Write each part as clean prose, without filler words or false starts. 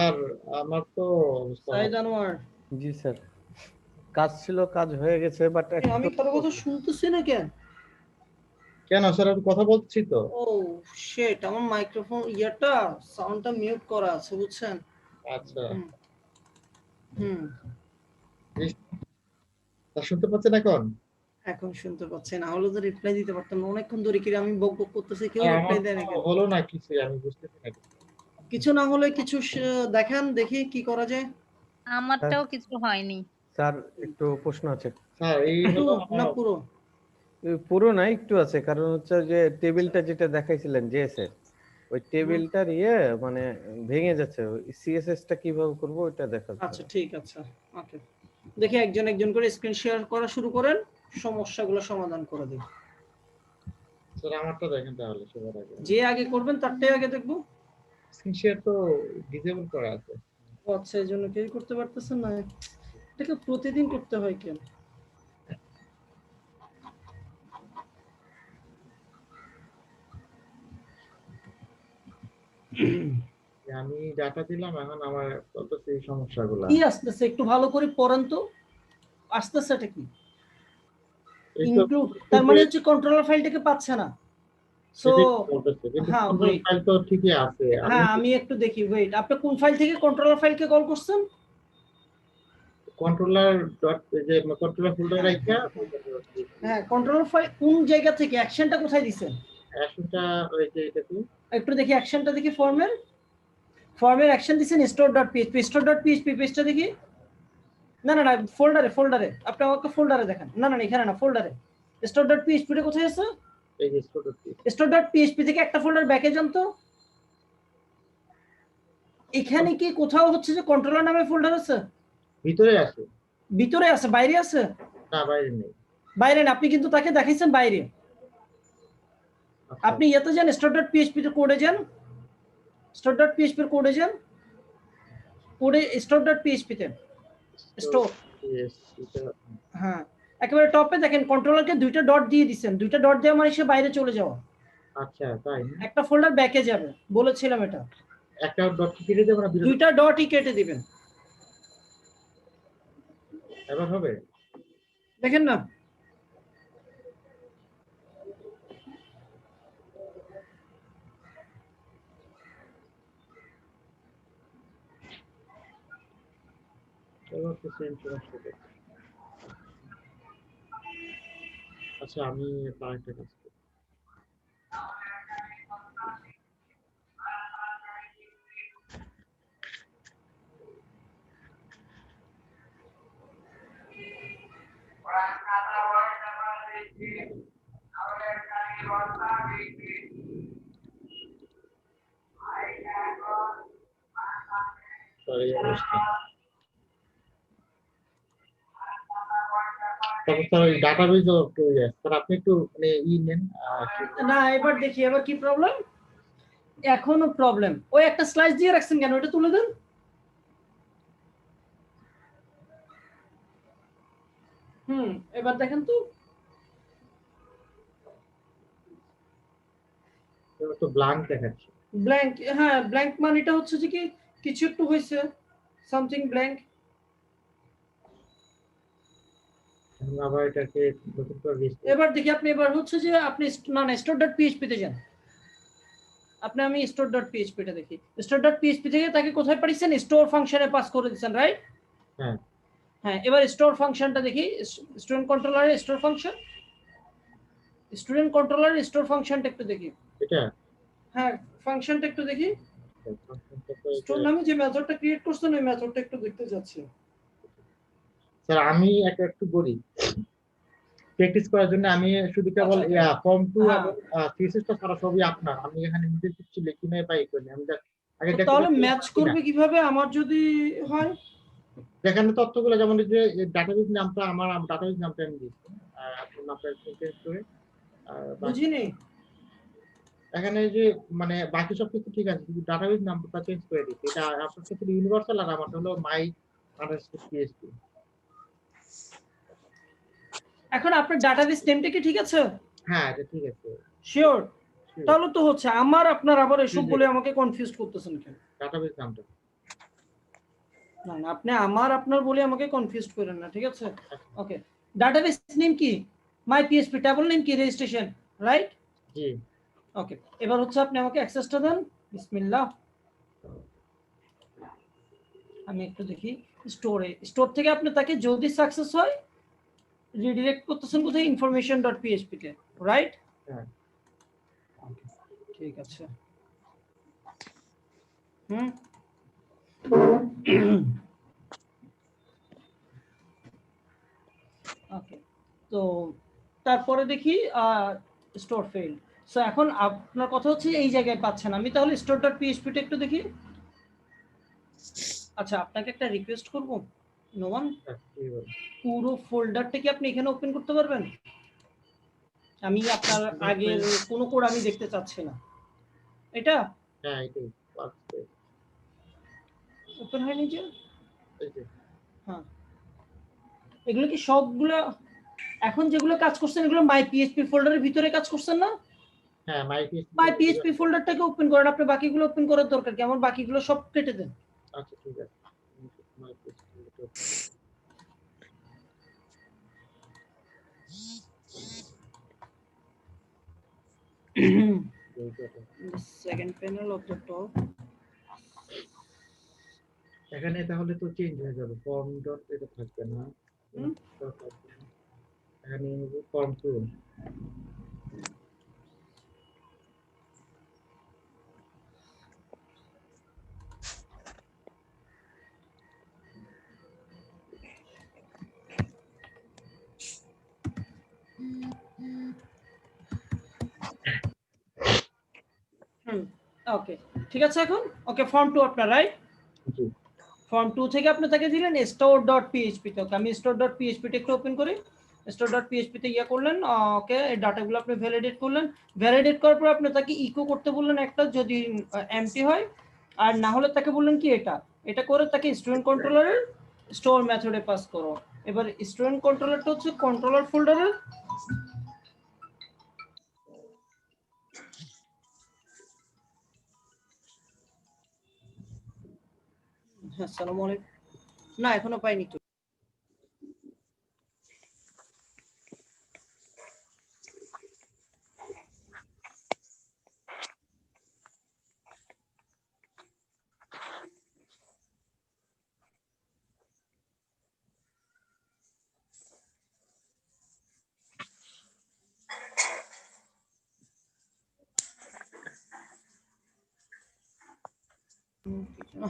আর আমার তো অবস্থা সাইদ আনোয়ার, জি স্যার, কাজ ছিল, কাজ হয়ে গেছে, বাট আমি কারো কথা শুনতেছি না কেন? কেন স্যার, আমি কথা বলছি তো। ও শিট, আমার মাইক্রোফোন ইয়াটা সাউন্ডটা মিউট করা আছে বুঝছেন। আচ্ছা, হুম, শুনতে পাচ্ছেন এখন? এখন শুনতে পাচ্ছি, না হলে তো রিপ্লাই দিতে পারতাম না। অনেকক্ষণ ধরে কি আমি বক বক করতেছি, কেউ আমার রিপ্লাই দেয় না কেন? হলো না কিছু, আমি বুঝতেছি না কিছু। কিছু না হলে কিছু দেখান, দেখি কি করা যায়। আমারটাও কিছু হয়নি। স্যার একটু প্রশ্ন আছে। স্যার এই একটু হলো না পুরো? পুরো না, একটু আছে। কারণ হচ্ছে যে টেবিলটা যেটা দেখাইছিলেন জেএস এর, ওই টেবিলটার মানে ভেঙে যাচ্ছে। সিএসএস টা কিভাবে করব ওটা দেখা যাচ্ছে। আচ্ছা ঠিক আছে, ওকে। দেখি একজন একজন করে স্ক্রিন শেয়ার করা শুরু করেন, সমস্যাগুলো সমাধান করে দিন। স্যার আমারটা দেখেন তাহলে সবার আগে। যে আগে করবেন তারটাই আগে দেখবো। স্ক্রিন শেয়ার তো ডিসেবল করা আছে। ও আচ্ছা, এই জন্য কেউ করতে পারতেছেন না। এটাকে প্রতিদিন করতে হয় কেন? আমি ডাটা দিলাম, এখন আমার বলতেছে এই সমস্যাগুলো কি আসতেছে একটু ভালো করে পড়েন তো। আসতেছে এটা কি? এই তো ইনক্লুড, তার মানে হচ্ছে কন্ট্রোলার ফাইলটাকে পাচ্ছে না। সো বলতেছে, কিন্তু হ্যাঁ কন্ট্রোল ফাইল তো ঠিকই আছে। হ্যাঁ, আমি একটু দেখি, ওয়েট। আপনি কোন ফাইল থেকে কন্ট্রোলার ফাইলকে কল করছেন? কন্ট্রোলার ডট, যে কন্ট্রোলার ফোল্ডার রাখা। হ্যাঁ, কন্ট্রোলার ফাইল কোন জায়গা থেকে, অ্যাকশনটা কোথায় দিবেন? অ্যাকশনটা ওই যে এটা কি, একটু দেখি অ্যাকশনটা দেখি, ফর্মের অ্যাকশন দিবেন store.php, store.php পেজটা দেখি। না না না, ফোল্ডারে আপনি আমাকে ফোল্ডারে দেখান। না না এখানে না, ফোল্ডারে store.php টা কোথায় আছে? এই যে store.php store.php থেকে একটা ফোল্ডার ব্যাকে যান তো। এখানে কি কোথাও হচ্ছে যে কন্ট্রোলার নামে ফোল্ডার আছে? ভিতরে আছে। ভিতরে আছে, বাইরে আছে? না, বাইরে নেই। বাইরে না, আপনি কিন্তু তাকে দেখাইছেন বাইরে। আচ্ছা, আপনি ইয়াতে যান, store.php তে কোডে যান, store.php এর কোডে যান, কোডে store.php তে স্টোর। হ্যাঁ, একেবারে টপে দেখেন কন্ট্রোলারকে দুইটা ডট দিয়ে দিবেন। দুইটা ডট দেওয়া মানে সে বাইরে চলে যাওয়া। আচ্ছা তাই না? একটা ফোল্ডার ব্যাকে যাবে, বলেছিলাম এটা। একটা ডট কেটে দেব না, দুইটা ডটই কেটে দিবেন। এবার হবে? দেখেন না, এবার তো সেম সমস্যা হবে। আচ্ছা, আমি আরেকটা কাজ করি। সরি অবস্থা। তবে স্যার ওই ডাটাবেজ স্যার আপনি একটু মানে নেন। না এবার দেখি, এবার কি প্রবলেম? এখনো প্রবলেম। ওই একটা স্লাইস দিয়ে রাখছেন কেন, ওটা তুলে দেন। এবার দেখেন তো। তো ব্ল্যাঙ্ক দেখাচ্ছে। ব্ল্যাঙ্ক, হ্যাঁ ব্ল্যাঙ্ক মানে এটা হচ্ছে যে কি কিছু একটু হয়েছে, সামথিং ব্ল্যাঙ্ক। আবার এটাকে নতুন করে রিস্টার্ট। এবার দেখি আপনি, এবার হচ্ছে যে আপনি না না store.php তে যান। আমি store.php টা দেখি। store.php থেকে তাকে কোথায় পাঠিয়েছেন? স্টোর ফাংশনে পাস করে দিয়েছেন, রাইট? হ্যাঁ হ্যাঁ, এবার স্টোর ফাংশনটা দেখি। স্টুডেন্ট কন্ট্রোলারের স্টোর ফাংশন, স্টুডেন্ট কন্ট্রোলারের স্টোর ফাংশনটা একটু দেখি। এটা হ্যাঁ, ফাংশনটা একটু দেখি। স্টোর নামে যে মেথডটা ক্রিয়েট করছেন ওই মেথডটা একটু দেখতে যাচ্ছি। স্যার আমি একটু বলি প্র্যাকটিস করার জন্য। আমি শুধু কেবল ফর্ম টু এবং থিসিসটা সারা সবই আপনার। আমি এখানে নিজে কিছু লিখি নাই বা করি আমি আগে তাহলে ম্যাচ করবে কিভাবে আমার যদি হয়? যেখানে তথ্যগুলো, যেমন এই যে ডাটাবেজ নামটা, আমার ডাটাবেজ নামটা আমি দিচ্ছি, আপনার নামটা চেঞ্জ করে। বুঝিনি। এখানে যে মানে বাকি সব কিছু ঠিক আছে, কিন্তু ডাটাবেজ নামটা চেঞ্জ করে দিচ্ছি। এটা আপনার ক্ষেত্রে ইউনিভার্সাল আর আমারটা হলো my_php। এখন আপনার ডাটাবেস নেমটা কি ঠিক আছে? হ্যাঁ, এটা ঠিক আছে। শিওর? তাহলে তো হচ্ছে। আমার আপনার আবার এসব বলে আমাকে কনফিউজ করতেছেন কেন? ডাটাবেজ নামটা না না, আপনি আপনার বলে আমাকে কনফিউজড করেন না, ঠিক আছে? ওকে, ডাটাবেস নেম কি? মাই পিএসপি, টেবল নেম কি? Registration, right? জি। ওকে, এবার হচ্ছে আপনি আমাকে অ্যাক্সেসটা দেন। বিসমিল্লাহ। আমি একটু দেখি স্টোর থেকে আপনি তাকে যদি সাকসেস হয় রিডিরেক্ট করতেছেন কোথায়? information.php তে, রাইট? হ্যাঁ। ঠিক আছে। হুম। ওকে, তো তারপরে দেখি স্টোর ফেইল। সো এখন আপনার কথা হচ্ছে এই জায়গায় পাচ্ছেন। আমি তাহলে store.php টা একটু দেখি। আচ্ছা, আপনাকে একটা রিকোয়েস্ট করব নোমান, কি বল? পুরো ফোল্ডারটা কি আপনি এখানে ওপেন করতে পারবেন? আমি আপনার আগের কোনো কোড আমি দেখতে চাচ্ছি না। এটা হ্যাঁ, এটাই পারছে। ওপেন হয়নি যে? এই যে। হ্যাঁ, এগুলো কি সবগুলো এখন যেগুলো কাজ করছেন এগুলো মাই পিএইচপি ফোল্ডারের ভিতরে কাজ করছেন না? হ্যাঁ, মাই পিএইচপি ফোল্ডারটাকে ওপেন করেন। আপনি বাকিগুলো ওপেন করার দরকার কি? আমার বাকিগুলো সব কেটে দেন। আচ্ছা, ঠিক আছে। MyPHP second panel of the top. এখানে তাহলে তো চেঞ্জ হয়ে যাবে, ফর্ম ডট এটা থাকবে না। এখানে ফর্ম টু। ওকে, ঠিক আছে এখন। ওকে, ফর্ম 2 আপনার, রাইট? জি। ফর্ম 2 থেকে আপনি তাকে দিলেন store.php তে। ওকে, আমি store.php টা একটু ওপেন করি। store.php তে ইয়া করলেন, ওকে, এই ডাটাগুলো আপনি ভ্যালিডেট করলেন। ভ্যালিডেট করার পর আপনি তাকে ইকো করতে বললেন একটা, যদি এমটি হয়, আর না হলে তাকে বললেন কি এটা করে তাকে স্টুডেন্ট কন্ট্রোলারের স্টোর মেথডে পাস করো। এবার স্টুডেন্ট কন্ট্রোলারটা হচ্ছে কন্ট্রোলার ফোল্ডারের। হ্যাঁ, আসসালামু আলাইকুম। না, এখনো পাইনি তো।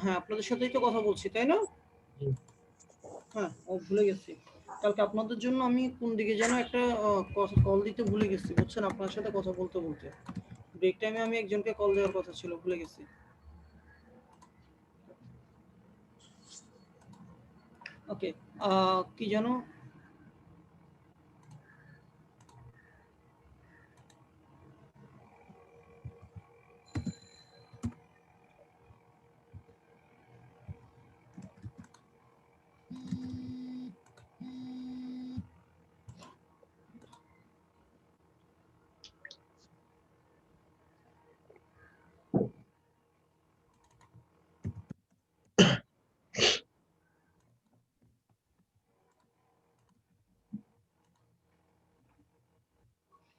হ্যাঁ, আপনাদের সাথেই তো কথা বলছি, তাই না? হ্যাঁ, ভুলে গেছি। কালকে আপনাদের জন্য আমি কোন দিকে যেন একটা কল দিতে ভুলে গেছি, বুঝছেন? আপনার সাথে কথা বলতে বলতে ব্রেক টাইমে আমি একজনকে কল দেওয়ার কথা ছিল, ভুলে গেছি। ওকে, কি যেন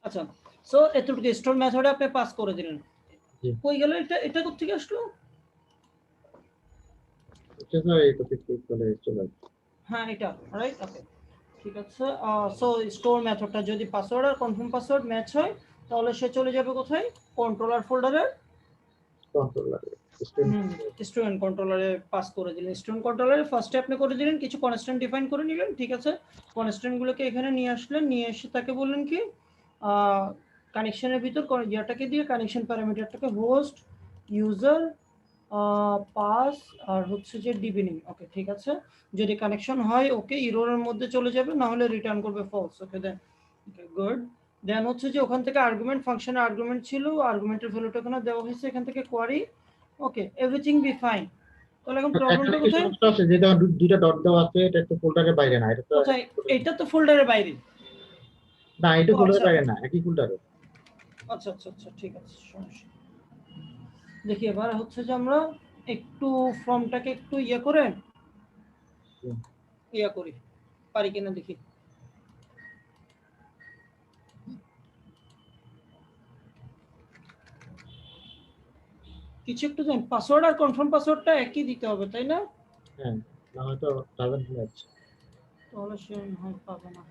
আচ্ছা, সো এতটুকু স্টোর মেথডে আপনি পাস করে দিলেন। জি। কই গেল এটা কোত্থেকে আসলো? এটা তো এই তো ঠিক চলে আসছে। হ্যাঁ, এটা রাইট। ওকে, ঠিক আছে। সো স্টোর মেথডটা যদি পাসওয়ার্ড আর কনফার্ম পাসওয়ার্ড ম্যাচ হয় তাহলে সে চলে যাবে কোথায়? কন্ট্রোলার ফোল্ডারে। কন্ট্রোলার স্টুডেন্ট কন্ট্রোলারে পাস করে দিলেন। স্টুডেন্ট কন্ট্রোলারে ফার্স্টে আপনি করে দিলেন, কিছু কনস্ট্যান্ট ডিফাইন করে নিলেন, ঠিক আছে? কনস্ট্যান্ট গুলোকে এখানে নিয়ে আসলেন, নিয়ে এসে তাকে বললেন কি কানেকশনের ভিতর ইয়াটাকে দিয়ে কানেকশন প্যারামিটারটাকে হোস্ট, ইউজার, পাস আর হচ্ছে যে ডিবিনিং। ওকে, ঠিক আছে। যদি কানেকশন হয় ওকে, ইরোরের মধ্যে চলে যাবে, না হলে রিটার্ন করবে ফলস। ওকে, দেন গুড। দেন হচ্ছে যে ওখান থেকে আর্গুমেন্ট, ফাংশনে আর্গুমেন্ট ছিল, আর্গুমেন্টের ভ্যালুটা এখানে দেওয়া হয়েছে, এখান থেকে query. Okay, everything be fine. তাহলে এখন প্রবলেমটা এখানে কোথায়? সমস্যা আছে, যেটা দুইটা ডট দেওয়া আছে, এটা তো ফোল্ডারের বাইরে না, এটা তো কোথায়? এটা তো ফোল্ডারের বাইরে। না, এটা ও ফোল্ডারের আচ্ছা বাইরে না, একই ফোল্ডারে। আচ্ছা আচ্ছা আচ্ছা, ঠিক আছে, সমস্যা। দেখি এবার হচ্ছে যে আমরা একটু ফর্মটাকে একটু ইয়ে করে ইয়া করি, পারি কিনা দেখি। কিছু একটু জানেন, পাসওয়ার্ড আর কনফার্ম পাসওয়ার্ডটা একই দিতে হবে, তাই না? হ্যাঁ, না হয়তো ডাজন্ট ম্যাচ। তাহলে সে হয় পাবে না।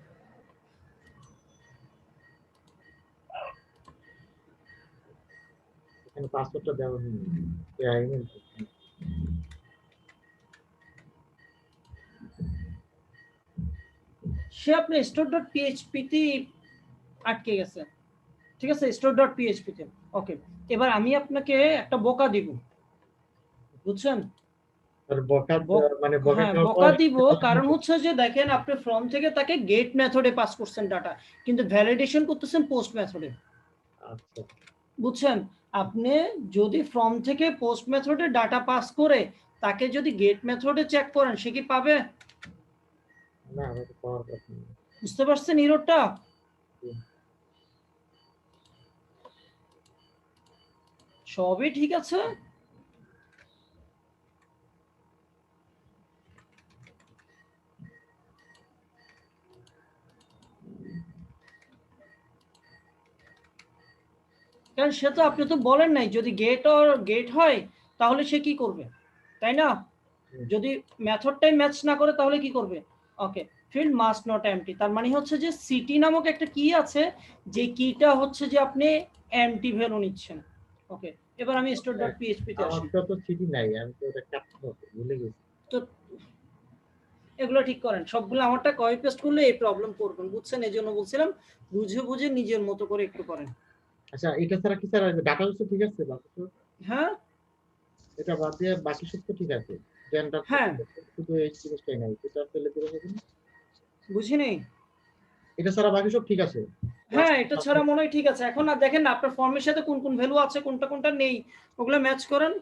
এখানে পাসওয়ার্ডটা দেওয়া হয়নি। ইমেল সে আপনি store.php তে আটকে গেছে, ঠিক আছে, store.php তে। ওকে, এবার আমি আপনাকে একটা বোকা দিব, বুঝছেন? আর বকা মানে হ্যাঁ, বকাটা বোকা দিব, কারণ হচ্ছে যে দেখেন আপনি ফর্ম থেকে তাকে গেট মেথডে পাস করছেন ডাটা, কিন্তু ভ্যালিডেশন করতেছেন পোস্ট মেথডে। আচ্ছা, বুঝছেন? আপনি যদি ফর্ম থেকে পোস্ট মেথডে ডাটা পাস করে তাকে যদি গেট মেথডে চেক করেন, সে কি পাবে? না আমাকে পাওয়ার কথা না। বুঝতে পারছেন এররটা? সবই ঠিক আছে। কারণ সে তো, আপনি তো বলেন নাই যদি গেট হয় তাহলে সে কি করবে, তাই না? যদি মেথডটাই ম্যাচ না করে তাহলে কি করবে? ওকে, ফিল্ড মাস্ট নট এমটি, তার মানে হচ্ছে যে সিটি নামক একটা কি আছে, যে কিটা হচ্ছে যে আপনি এমটি ভ্যালু নিচ্ছেন। ওকে, এবার আমি store.php তে আসি। আমার তো সিটি নাই, আমি তো এটা কাটতে হবে, ভুলে গেছি। তো এগুলো ঠিক করেন, সবগুলো আমারটা কপি পেস্ট করলে এই প্রবলেম করবেন, বুঝছেন? এই জন্য বলছিলাম বুঝে বুঝে নিজের মতো করে একটু করেন। আচ্ছা, এটা ছাড়া কি স্যার ডাটা বেস ঠিক আছে? বাকি সব হ্যাঁ এটা বাদ দিয়ে বাকি সব তো ঠিক আছে। জেন্ডার হ্যাঁ, শুধু এই জিনিসটাই নাই, এটা ফেলে দিলে হবে না? বুঝি নেই। এটা ছাড়া বাকি সব ঠিক আছে। হ্যাঁ, এটা ছাড়া মনে হয় ঠিক আছে। এখন আর দেখেন না আপনার ফর্মের সাথে কোন কোন ভ্যালু আছে, কোনটা কোনটা নেই, ওগুলো ম্যাচ করেন।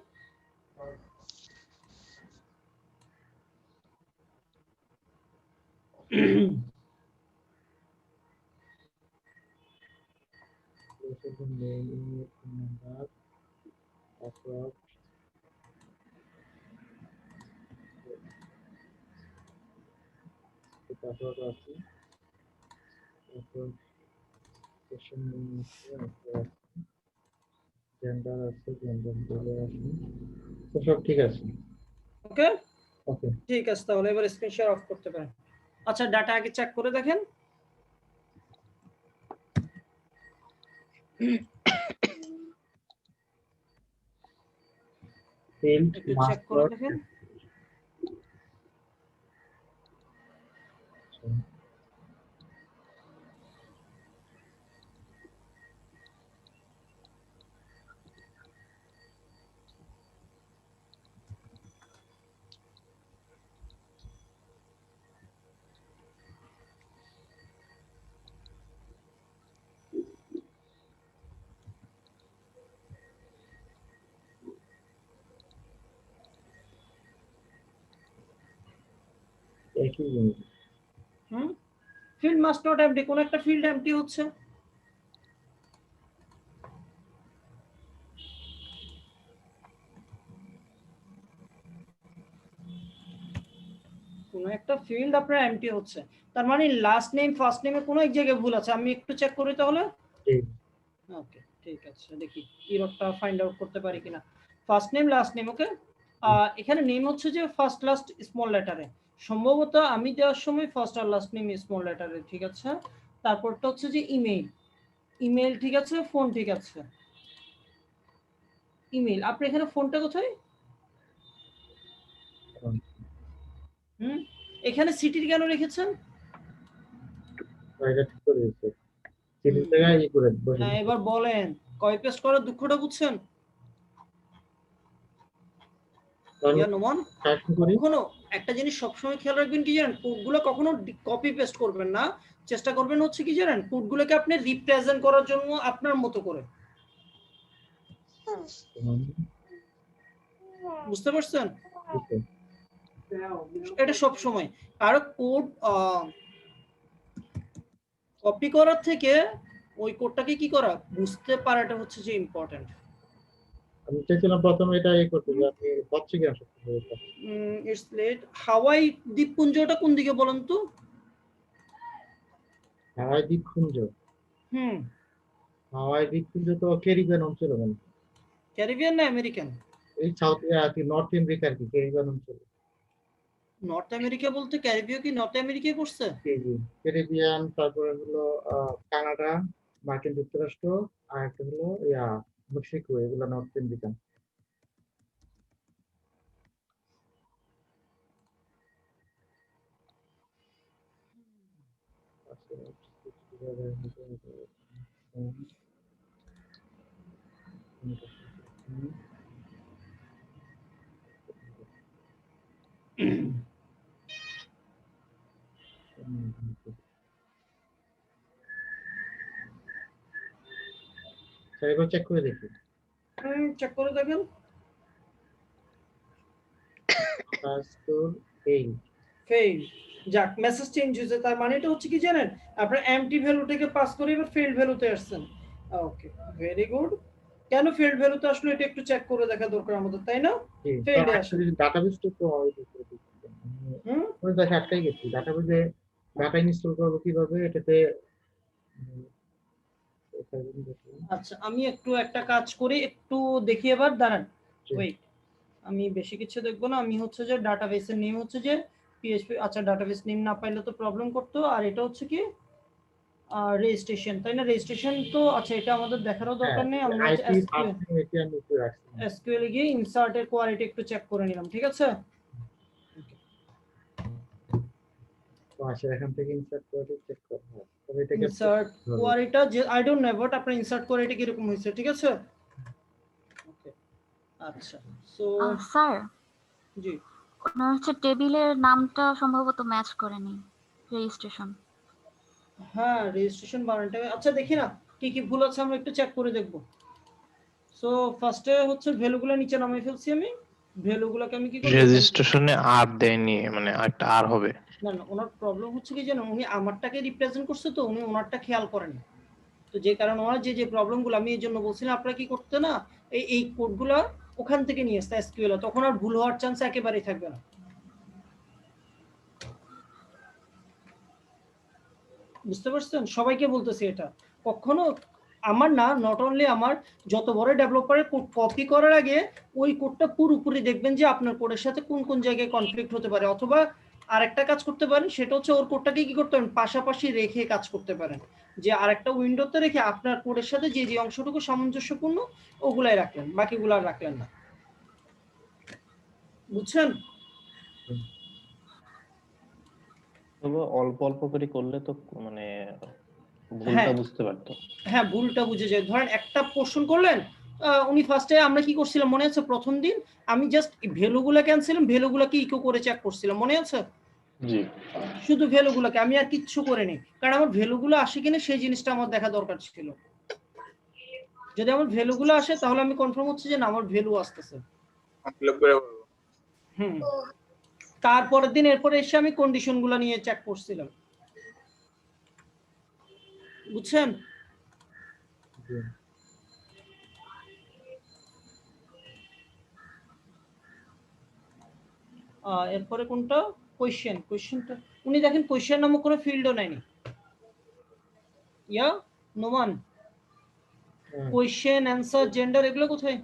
পাসওয়ার্ড আছে, তারপর সেশন নেম আছে, জেন্ডার আছে, জেন্ডার দিলে আছে, তো সব ঠিক আছে। ওকে, ওকে, ঠিক আছে, তাহলে এবার স্ক্রিন শেয়ার অফ করতে পারেন। আচ্ছা, ডাটা আগে চেক করে দেখেন। ফিল্ড একটু চেক মাস্ট করে নট দেখেন। একই জিনিস। ফিল্ড মাস্ট নট এমটি, কোন একটা ফিল্ড এমটি হচ্ছে। কোন একটা ফিল্ড আপনার এমটি হচ্ছে, তার মানে লাস্ট নেম ফার্স্ট নেমে কোনো এক জায়গায় ভুল আছে। আমি একটু চেক করি তাহলে। ঠিক। ওকে, ঠিক আছে, দেখি এররটা ফাইন্ড আউট করতে পারি কিনা। ফার্স্ট নেম লাস্ট নেম, ওকে। এখানে নেম হচ্ছে যে ফার্স্ট লাস্ট স্মল লেটারে, সম্ভবত আমি দেওয়ার সময় ফার্স্ট আর লাস্ট নেম স্মল লেটারে, ঠিক আছে। তারপরটা হচ্ছে যে ইমেইল, ইমেইল ঠিক আছে, ফোন ঠিক আছে। ইমেইল, আপনি এখানে ফোনটা কোথায়? এখানে সিটি কেন রেখেছেন? এটা ঠিক করে দিচ্ছে, সিটির জায়গায় ই করে বসে হ্যাঁ, দিচ্ছে। এবার বলেন কপি পেস্ট করার দুঃখটা বুঝছেন? ইয়া নোমান, কারেকশন করি। কখনো একটা জিনিস সবসময় খেয়াল রাখবেন কি জানেন, কোডগুলো কখনো কপি পেস্ট করবেন না, চেষ্টা করবেন হচ্ছে কি জানেন, কোডগুলোকে আপনি রিপ্রেজেন্ট করার জন্য আপনার মতো করে। বুঝতে পারছেন? এটা সব সময় কারো কোড কপি করার থেকে ওই কোডটাকে কি করা, বুঝতে পারাটা হচ্ছে যে ইম্পর্টেন্ট। আমি চাইছিলাম প্রথমে এটা করতে যে আপনি হচ্ছে কি আসলে ইটস লেট। হাওয়াই দ্বীপপুঞ্জটা কোন দিকে বলেন তো? হাওয়াই দ্বীপপুঞ্জ। হুম, হাওয়াই দ্বীপপুঞ্জ তো ক্যারিবিয়ান অঞ্চলে মানে ক্যারিবিয়ান না আমেরিকান? এই সাউথ কি নর্থ আমেরিকা আর কি ক্যারিবিয়ান অঞ্চলে। নর্থ আমেরিকা বলতে ক্যারিবীয় কি নর্থ আমেরিকায় পড়ছে? ক্যারিবিয়ান, তারপরে হলো কানাডা, মার্কিন যুক্তরাষ্ট্র, আর একটা হলো মেক্সিকো, এগুলো নর্থ আমেরিকান। এবার চেক করে দেখি। চেক করে দেখেন। ফেল। যাক, মেসেজ চেঞ্জ হয়েছে, তার মানে এটা হচ্ছে কি জানেন, আপনার এমটি ভ্যালু থেকে পাস করে এবার ফেল্ড ভ্যালুতে আসছেন। ওকে, ভেরি গুড। কেন ফেল্ড ভ্যালুতে আসলো এটা একটু চেক করে দেখা দরকার আমাদের, তাই না? ফেল্ডে আসে। ডাটাবেসটা তো ওই দেখে আটকাই গেছি। ডাটাবেসে ডাটা ইনস্টল করব কিভাবে এটাতে। আচ্ছা, আমি একটু একটা কাজ করি, একটু দেখি এবার, দাঁড়ান। ওয়েট, আমি বেশি কিছু দেখবো না, আমি হচ্ছে যে ডাটাবেসের নেম হচ্ছে যে পিএইচপি। আচ্ছা, ডাটাবেস নেম না পাইলে তো প্রবলেম করতো। আর এটা হচ্ছে কি রেজিস্ট্রেশন, তাই না? রেজিস্ট্রেশন তো আচ্ছা, এটা আমাদের দেখারও দরকার নেই। আমরা আইপি ফার্স্ট নেম এটি আমি একটু রাখছি। এসকিউএল গিয়ে ইনসার্টের কোয়ালিটি একটু চেক করে নিলাম, ঠিক আছে? তো আসলে এখান থেকে ইনসার্ট কোয়ালিটি চেক করব। তবে এটাকে ইনসার্ট কোয়ালিটা যে আই ডোন্ট নো বাট আপনার ইনসার্ট কোয়ালিটি কি রকম হয়েছে, ঠিক আছে? ওকে, আচ্ছা। সো স্যার, জি, ওনার হচ্ছে টেবিলের নামটা সম্ভবত ম্যাচ করেনি রেজিস্ট্রেশন। হ্যাঁ, রেজিস্ট্রেশন বানানটা আচ্ছা দেখি না কি কি ভুল আছে, আমরা একটু চেক করে দেখব। সো ফার্স্টে হচ্ছে ভ্যালুগুলো নিচে নামিয়ে ফেলছি আমি। ভ্যালুগুলোকে আমি কি করব, রেজিস্ট্রেশনে আর দেয়নি, মানে একটা আর হবে। না না, ওনার প্রবলেম হচ্ছে কি জানেন, উনি আমারটাকে রিপ্রেজেন্ট করছে তো উনি ওনারটা খেয়াল করেন। তো যে কারণে ওনার যে প্রবলেমগুলো আমি এই জন্য বলছিলাম আপনারা কি করতে না, এই কোডগুলো ওখান থেকে নিয়ে আসতে এসকিউএল, তখন আর ভুল হওয়ার চান্স একেবারেই থাকবে না। বুঝতে পারছেন? সবাইকে বলতেছি এটা। কখনো আমার না, নট অনলি আমার, যত বড় ডেভেলপারের কোড কপি করার আগে ওই কোডটা পুরোপুরি দেখবেন যে আপনার কোডের সাথে কোন কোন জায়গায় কনফ্লিক্ট হতে পারে। অথবা আরেকটা কাজ করতে পারেন, সেটা হচ্ছে ওর কোডটাকে কি করতে পারেন, পাশাপাশি রেখে কাজ করতে পারেন। যে আরেকটা উইন্ডোতে রেখে আপনার কোডের সাথে যে যে অংশটুকু সামঞ্জস্যপূর্ণ ওগুলাই রাখলেন, বাকিগুলো আর রাখলেন না। বুঝছেন? তবে অল্প অল্প করে করলে তো মানে ভুলটা বুঝতে পারতো। হ্যাঁ, ভুলটা বুঝে যায়। ধরেন একটা পোর্শন করলেন, উনি ফার্স্টে আমরা কি করছিলাম মনে আছে, প্রথম দিন আমি জাস্ট ভ্যালুগুলো ক্যান্সেলাম, ভ্যালুগুলোকে ইকো করে চেক করছিলাম, মনে আছে? জি, শুধু ভ্যালুগুলোকে, আমি আর কিচ্ছু করিনি, কারণ আমার ভ্যালুগুলো আসে কিনা সেই জিনিসটা আমার দেখা দরকার ছিল। যদি আমার ভ্যালুগুলো আসে তাহলে আমি কনফার্ম হচ্ছে যে না আমার ভ্যালু আসতেছে। তারপরের দিন এরপরে এসে আমি কন্ডিশনগুলো নিয়ে চেক করছিলাম। বুঝছেন? এরপরে কোনটা, কোয়েশ্চেনটা উনি দেখেন কোয়েশ্চেন নামক কোনো ফিল্ডও নেয়নি। ইয়া নোমান, কোয়েশ্চেন অ্যানসার জেন্ডার এগুলো কোথায়?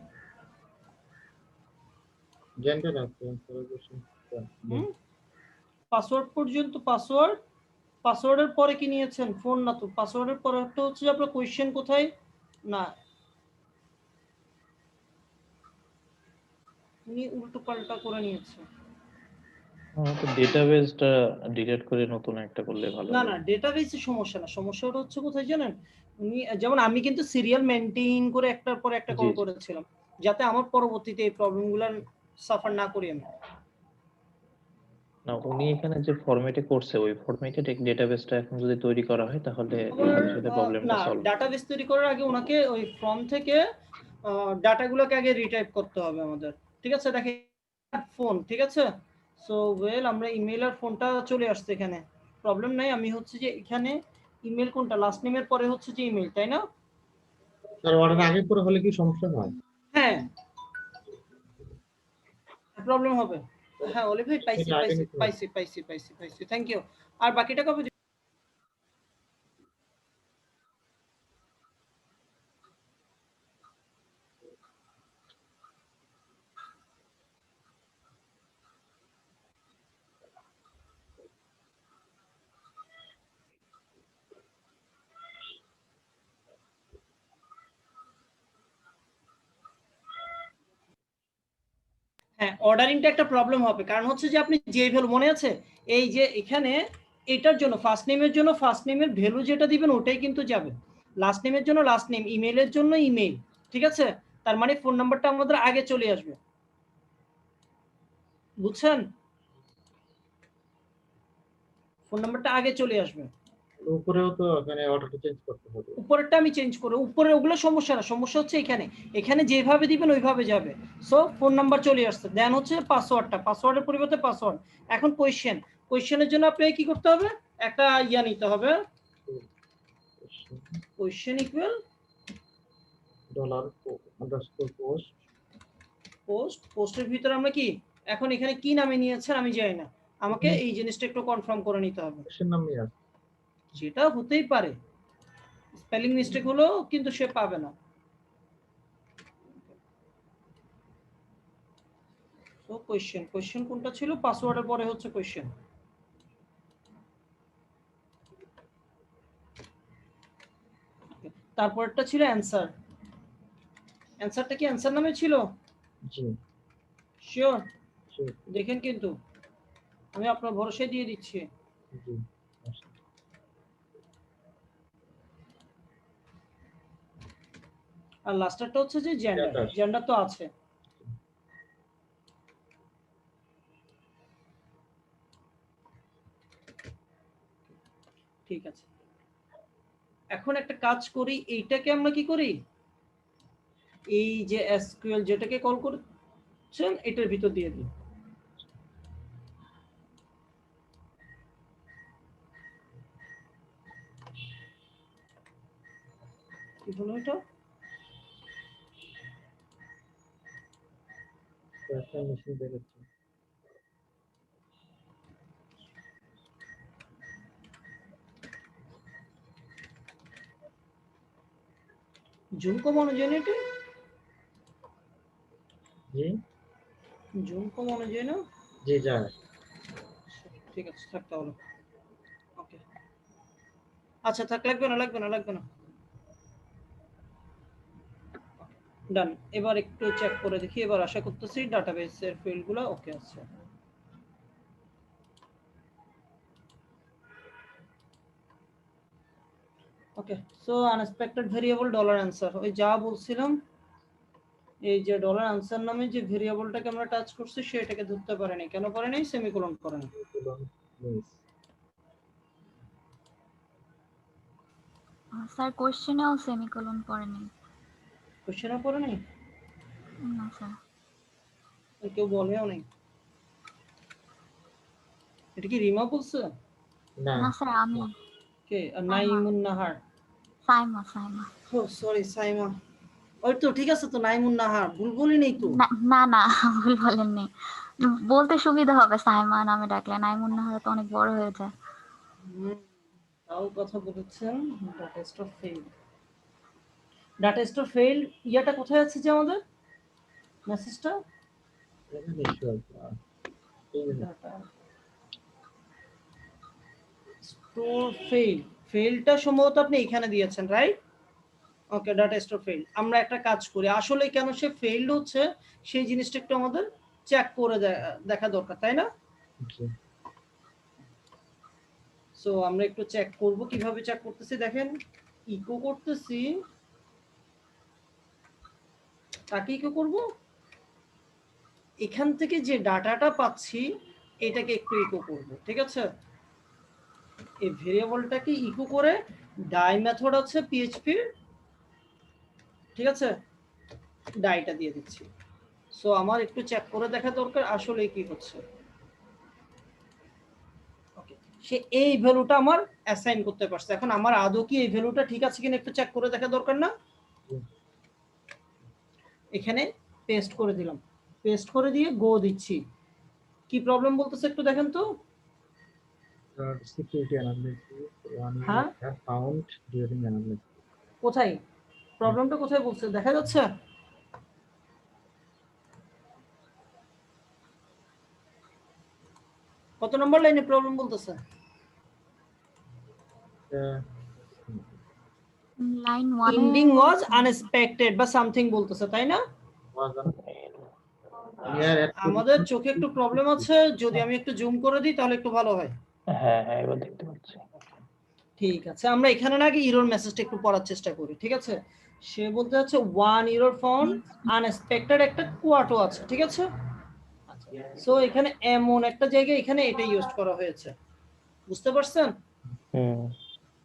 জেন্ডার আছে, পাসওয়ার্ড পর্যন্ত, পাসওয়ার্ডের পরে কি নিয়েছেন? ফোন না তো, পাসওয়ার্ডের পরে একটা হচ্ছে যে আপনার কোয়েশ্চেন কোথায় না, উনি উল্টো পাল্টা করে নিয়েছে। আমাকে ডেটাবেসটা ডিলিট করে নতুন একটা করলে ভালো। না না, ডেটাবেসে সমস্যা না, সমস্যাটা হচ্ছে কোথায় জানেন, উনি যেমন আমি কিন্তু সিরিয়াল মেইনটেইন করে একটার পর একটা কল করেছিলাম, যাতে আমার পরবর্তীতে এই প্রবলেমগুলো সাফার না করি আমি। না, উনি এখানে যে ফরম্যাটে করছে ওই ফরম্যাটে ডেটাবেসটা এখন যদি তৈরি করা হয় তাহলে সাথে সাথে প্রবলেমটা না, সলভ। ডাটাবেস তৈরি করার আগে ওনাকে ওই ফর্ম থেকে ডাটাগুলোকে আগে রিটাইপ করতে হবে আমাদের, ঠিক আছে? দেখেন ফোন, ঠিক আছে? সো ওয়েল, আমরা ইমেল আর ফোনটা চলে আসছে এখানে, প্রবলেম নাই। আমি হচ্ছে যে এখানে ইমেল কোনটা, লাস্ট নেমের পরে হচ্ছে যে ইমেল, তাই না? স্যার অর্ডার আগে পরে হলে কি সমস্যা হয়? হ্যাঁ, প্রবলেম হবে। হ্যাঁ অলিভ ভাই পাইছি এটা আগে পাইছি নিতে হবে। পাইছি পাইছি পাইছি পাইছি থ্যাংক ইউ। আর বাকিটা কবে দিবেন? হ্যাঁ অর্ডারিংটা একটা প্রবলেম হবে, কারণ হচ্ছে যে আপনি যে ভ্যালু মনে আছে এই যে এখানে এটার জন্য ফার্স্ট নেমের জন্য ফার্স্ট নেমের ভ্যালু যেটা দিবেন ওটাই কিন্তু যাবে, লাস্ট নেমের জন্য লাস্ট নেম, ইমেইলের জন্য ইমেইল, ঠিক আছে? তার মানে ফোন নাম্বারটা আমাদের আগে চলে আসবে, বুঝছেন? ফোন নাম্বারটা আগে চলে আসবে। উপরেও তো এখানে অর্ডারটা চেঞ্জ করতে হবে। উপরেরটা আমি চেঞ্জ করে, উপরে ওগুলো সমস্যা না, সমস্যা হচ্ছে এখানে, এখানে যেভাবে দিবেন ওইভাবে যাবে। সো ফোন নাম্বার চলে আসছে, দেন হচ্ছে পাসওয়ার্ডটা, পাসওয়ার্ডের পরিবর্তে পাসওয়ার্ড। এখন কোয়েশ্চেন, কোয়েশ্চেনের জন্য আপনাকে কি করতে হবে, একটা ইয়া নিতে হবে, কোয়েশ্চেন ইকুয়াল $_post পোস্ট, পোস্টের ভিতরে আমরা কি এখন এখানে কি নামে নিয়েছেন আমি জানি না, আমাকে এই জিনিসটা একটু কনফার্ম করে নিতে হবে। কোশ্চেন নাম নিয়ে আসবে। যেটা হতেই পারে, স্পেলিং মিস্টেক হলো কিন্তু সে পাবে না। তো কোয়েশ্চেন, কোয়েশ্চেন কোনটা ছিল, পাসওয়ার্ডের পরে হচ্ছে কোয়েশ্চেন। তারপরটা ছিল অ্যানসার, অ্যানসারটা কি অ্যানসার নামে ছিল? জি শিওর? জি দেখেন কিন্তু আমি আপনার ভরসায় দিয়ে দিচ্ছি। জি আর লাস্টারটা হচ্ছে যে জেন্ডার, Gender. জেন্ডার তো আছে। ঠিক আছে, এখন একটা কাজ করি, এইটাকে আমরা কি করি, এই যে এসকিউএল যেটাকে কল করছেন এটার ভিতর দিয়ে দিই। কি হলো এটা? একটা মেশিন দেখাচ্ছি। জুম কমানো যায় না এটা? জি জুম কমানো যায় না? জি যায়। ঠিক আছে থাক তাহলে, ওকে আচ্ছা থাক, লাগবে না লাগবে না লাগবে না, ডান। এবার একটু চেক করে দেখি, এবার আশা করতেছি ডাটাবেসের ফিল্ডগুলো ওকে আছে। Okay so unexpected variable dollar answer, ওই যা বলছিলাম, এই যে ডলার অ্যানসার নামে যে ভেরিয়েবলটাকে আমরা টাচ করছি সেটাকে ধরতে পারেনি, কেন পারেনি, সেমিকোলন করেনি। স্যার কোশ্চেনেও সেমিকোলন পড়েনি। কোশ্চেনও পড়েনি? না স্যার। আর কেউ বলেও নাই? এটা কি রিমা বলছে? না না স্যার আমি। কে? নাইমুন নাহার? সাইমা সাইমা। ও সরি সাইমা, ওই তো ঠিক আছে তো, নাইমুন নাহার, ভুল বলি নেই তো? না না না ভুল বলেননি, বলতে সুবিধা হবে সাইমা নামে ডাকলে, নাইমুন নাহার তো অনেক বড় হয়ে যায়। তাও কথা বলেছেন। Data store fail, data store fail, ইয়াটা কোথায় আছে যে আমাদের মেসেজটা? ডাটা স্টোর ফেইল, ফেইলটা সম্ভবত আপনি এখানে দিয়েছেন, রাইট? ওকে ডাটা স্টোর ফেইল, আমরা একটা কাজ করি, আসলে কেন সে ফেইলড হচ্ছে সেই জিনিসটা একটু আমাদের চেক করে দেখা দরকার, তাই না? সো আমরা একটু চেক করব, কিভাবে চেক করতেছি দেখেন, ইকো করতেছি, তাকে ইকো করব, এখান থেকে যে ডাটাটা পাচ্ছি এটাকে একটু ইকো করব, ঠিক আছে? এই ভেরিয়েবলটাকে ইকো করে ডাই মেথড আছে পিএইচপি, ঠিক আছে, ডাইটা দিয়ে দিচ্ছি। সো আমার একটু চেক করে দেখা দরকার আসলে কি হচ্ছে। ওকে, সে এই ভ্যালুটা আমার অ্যাসাইন করতে পারছে, এখন আমার আদৌ কি এই ভ্যালুটা ঠিক আছে কিনা একটু চেক করে দেখা দরকার না? এখানে পেস্ট করে দিলাম, পেস্ট করে দিয়ে গো দিচ্ছি। কি প্রবলেম বলতেছে একটু দেখেন তো। সিকিউরিটি অ্যানালিসিস ওয়ান হ্যাঁ হ্যাভ ফাউন্ড ডিউরিং অ্যানালিসিস। কোথায় প্রবলেমটা কোথায় বলছে দেখা যাচ্ছে? কত নম্বর লাইনে প্রবলেম বলতেছে? লাইন 1 এ এন্ডিং ওয়াজ আনএক্সপেক্টেড বা সামথিং বলতেছে তাই না? আমাদের চোখে একটু প্রবলেম আছে, যদি আমি একটু জুম করে দিই তাহলে একটু ভালো হয়। হ্যাঁ হ্যাঁ এবার দেখতে পাচ্ছি। ঠিক আছে, আমরা এখানে না আগে এরর মেসেজটা একটু পড়ার চেষ্টা করি, ঠিক আছে? সে বলতে হচ্ছে ওয়ান এরর ফাউন্ড আনএক্সপেক্টেড একটা কোয়াটো আছে, ঠিক আছে? সো এখানে এমন একটা জায়গায় এখানে এটা ইউজ করা হয়েছে, বুঝতে পারছেন?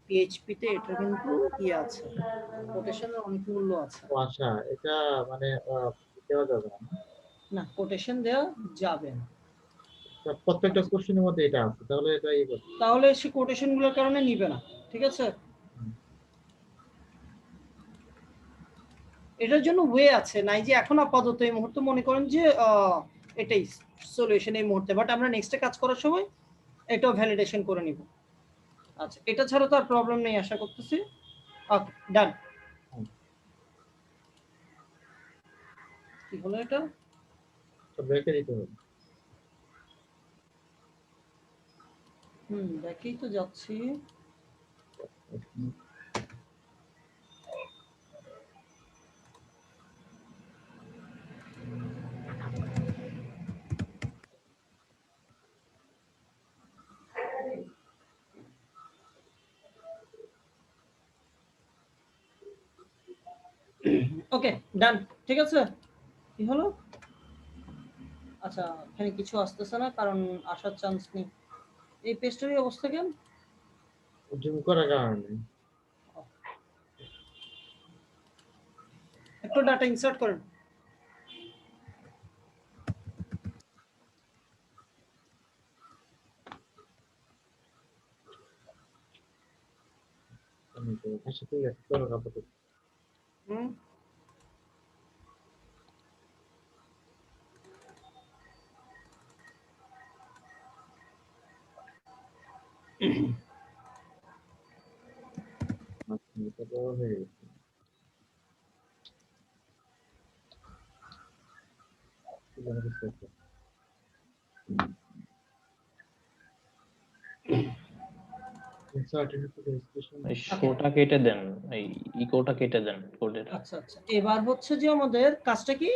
পিএইচপি তে এটা কিন্তু কি আছে, কোটেশনের অনেক মূল্য আছে। আচ্ছা, এটা মানে দেওয়া যাবে না? না, কোটেশন দেওয়া যাবে না। প্রত্যেকটা কোশ্চেনের মধ্যে এটা আছে, তাহলে এটা তাহলে সে কোটেশন গুলোর কারণে নিবে না, ঠিক আছে? এটার জন্য ওয়ে আছে, নাই যে এখন আপাতত এই মুহূর্তে মনে করেন যে এটাই সলিউশন এই মুহূর্তে, বাট আমরা নেক্সটে কাজ করার সময় এটাও ভ্যালিডেশন করে নিব। আচ্ছা, এটা ছাড়া তো আর প্রবলেম নেই আশা করতেছি। ওকে, ডান। কি হলো এটা? ব্রেকে দিতে হবে। দেখেই তো যাচ্ছি। ওকে, ডান, ঠিক আছে। কি হলো? আচ্ছা, এখানে কিছু আসতেছে না কারণ আসার চান্স নেই। এই পেজটারই অবস্থা কেন? জুম করার কারণে। একটু ডাটা ইনসার্ট করেন। আচ্ছা ঠিক আছে, চলো আপাতত। এটা তো হয়ে গেছে। শোটা কেটে দেন, এই ইকোটা কেটে দেন কোডের। আচ্ছা আচ্ছা, এবার হচ্ছে যে আমাদের কাজটা কি,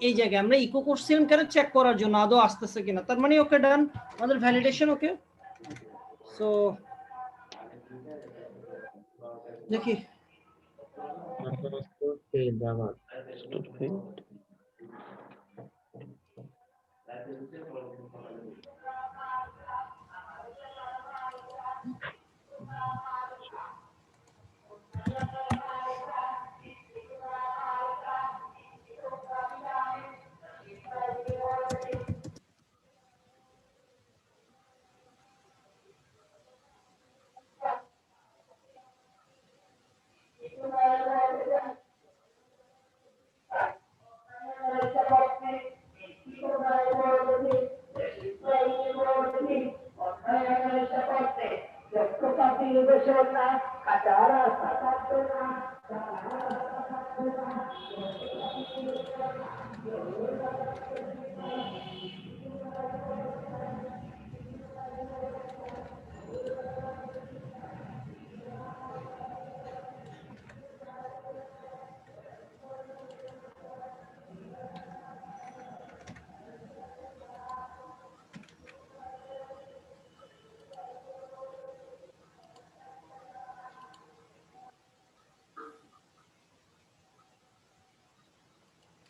এই জায়গায় আমরা ইকো করছিলাম কেন চেক করার জন্য আদৌ আসতেছে কিনা, তার মানে ওকে ডান, আমাদের ভ্যালিডেশন ওকে। সো দেখি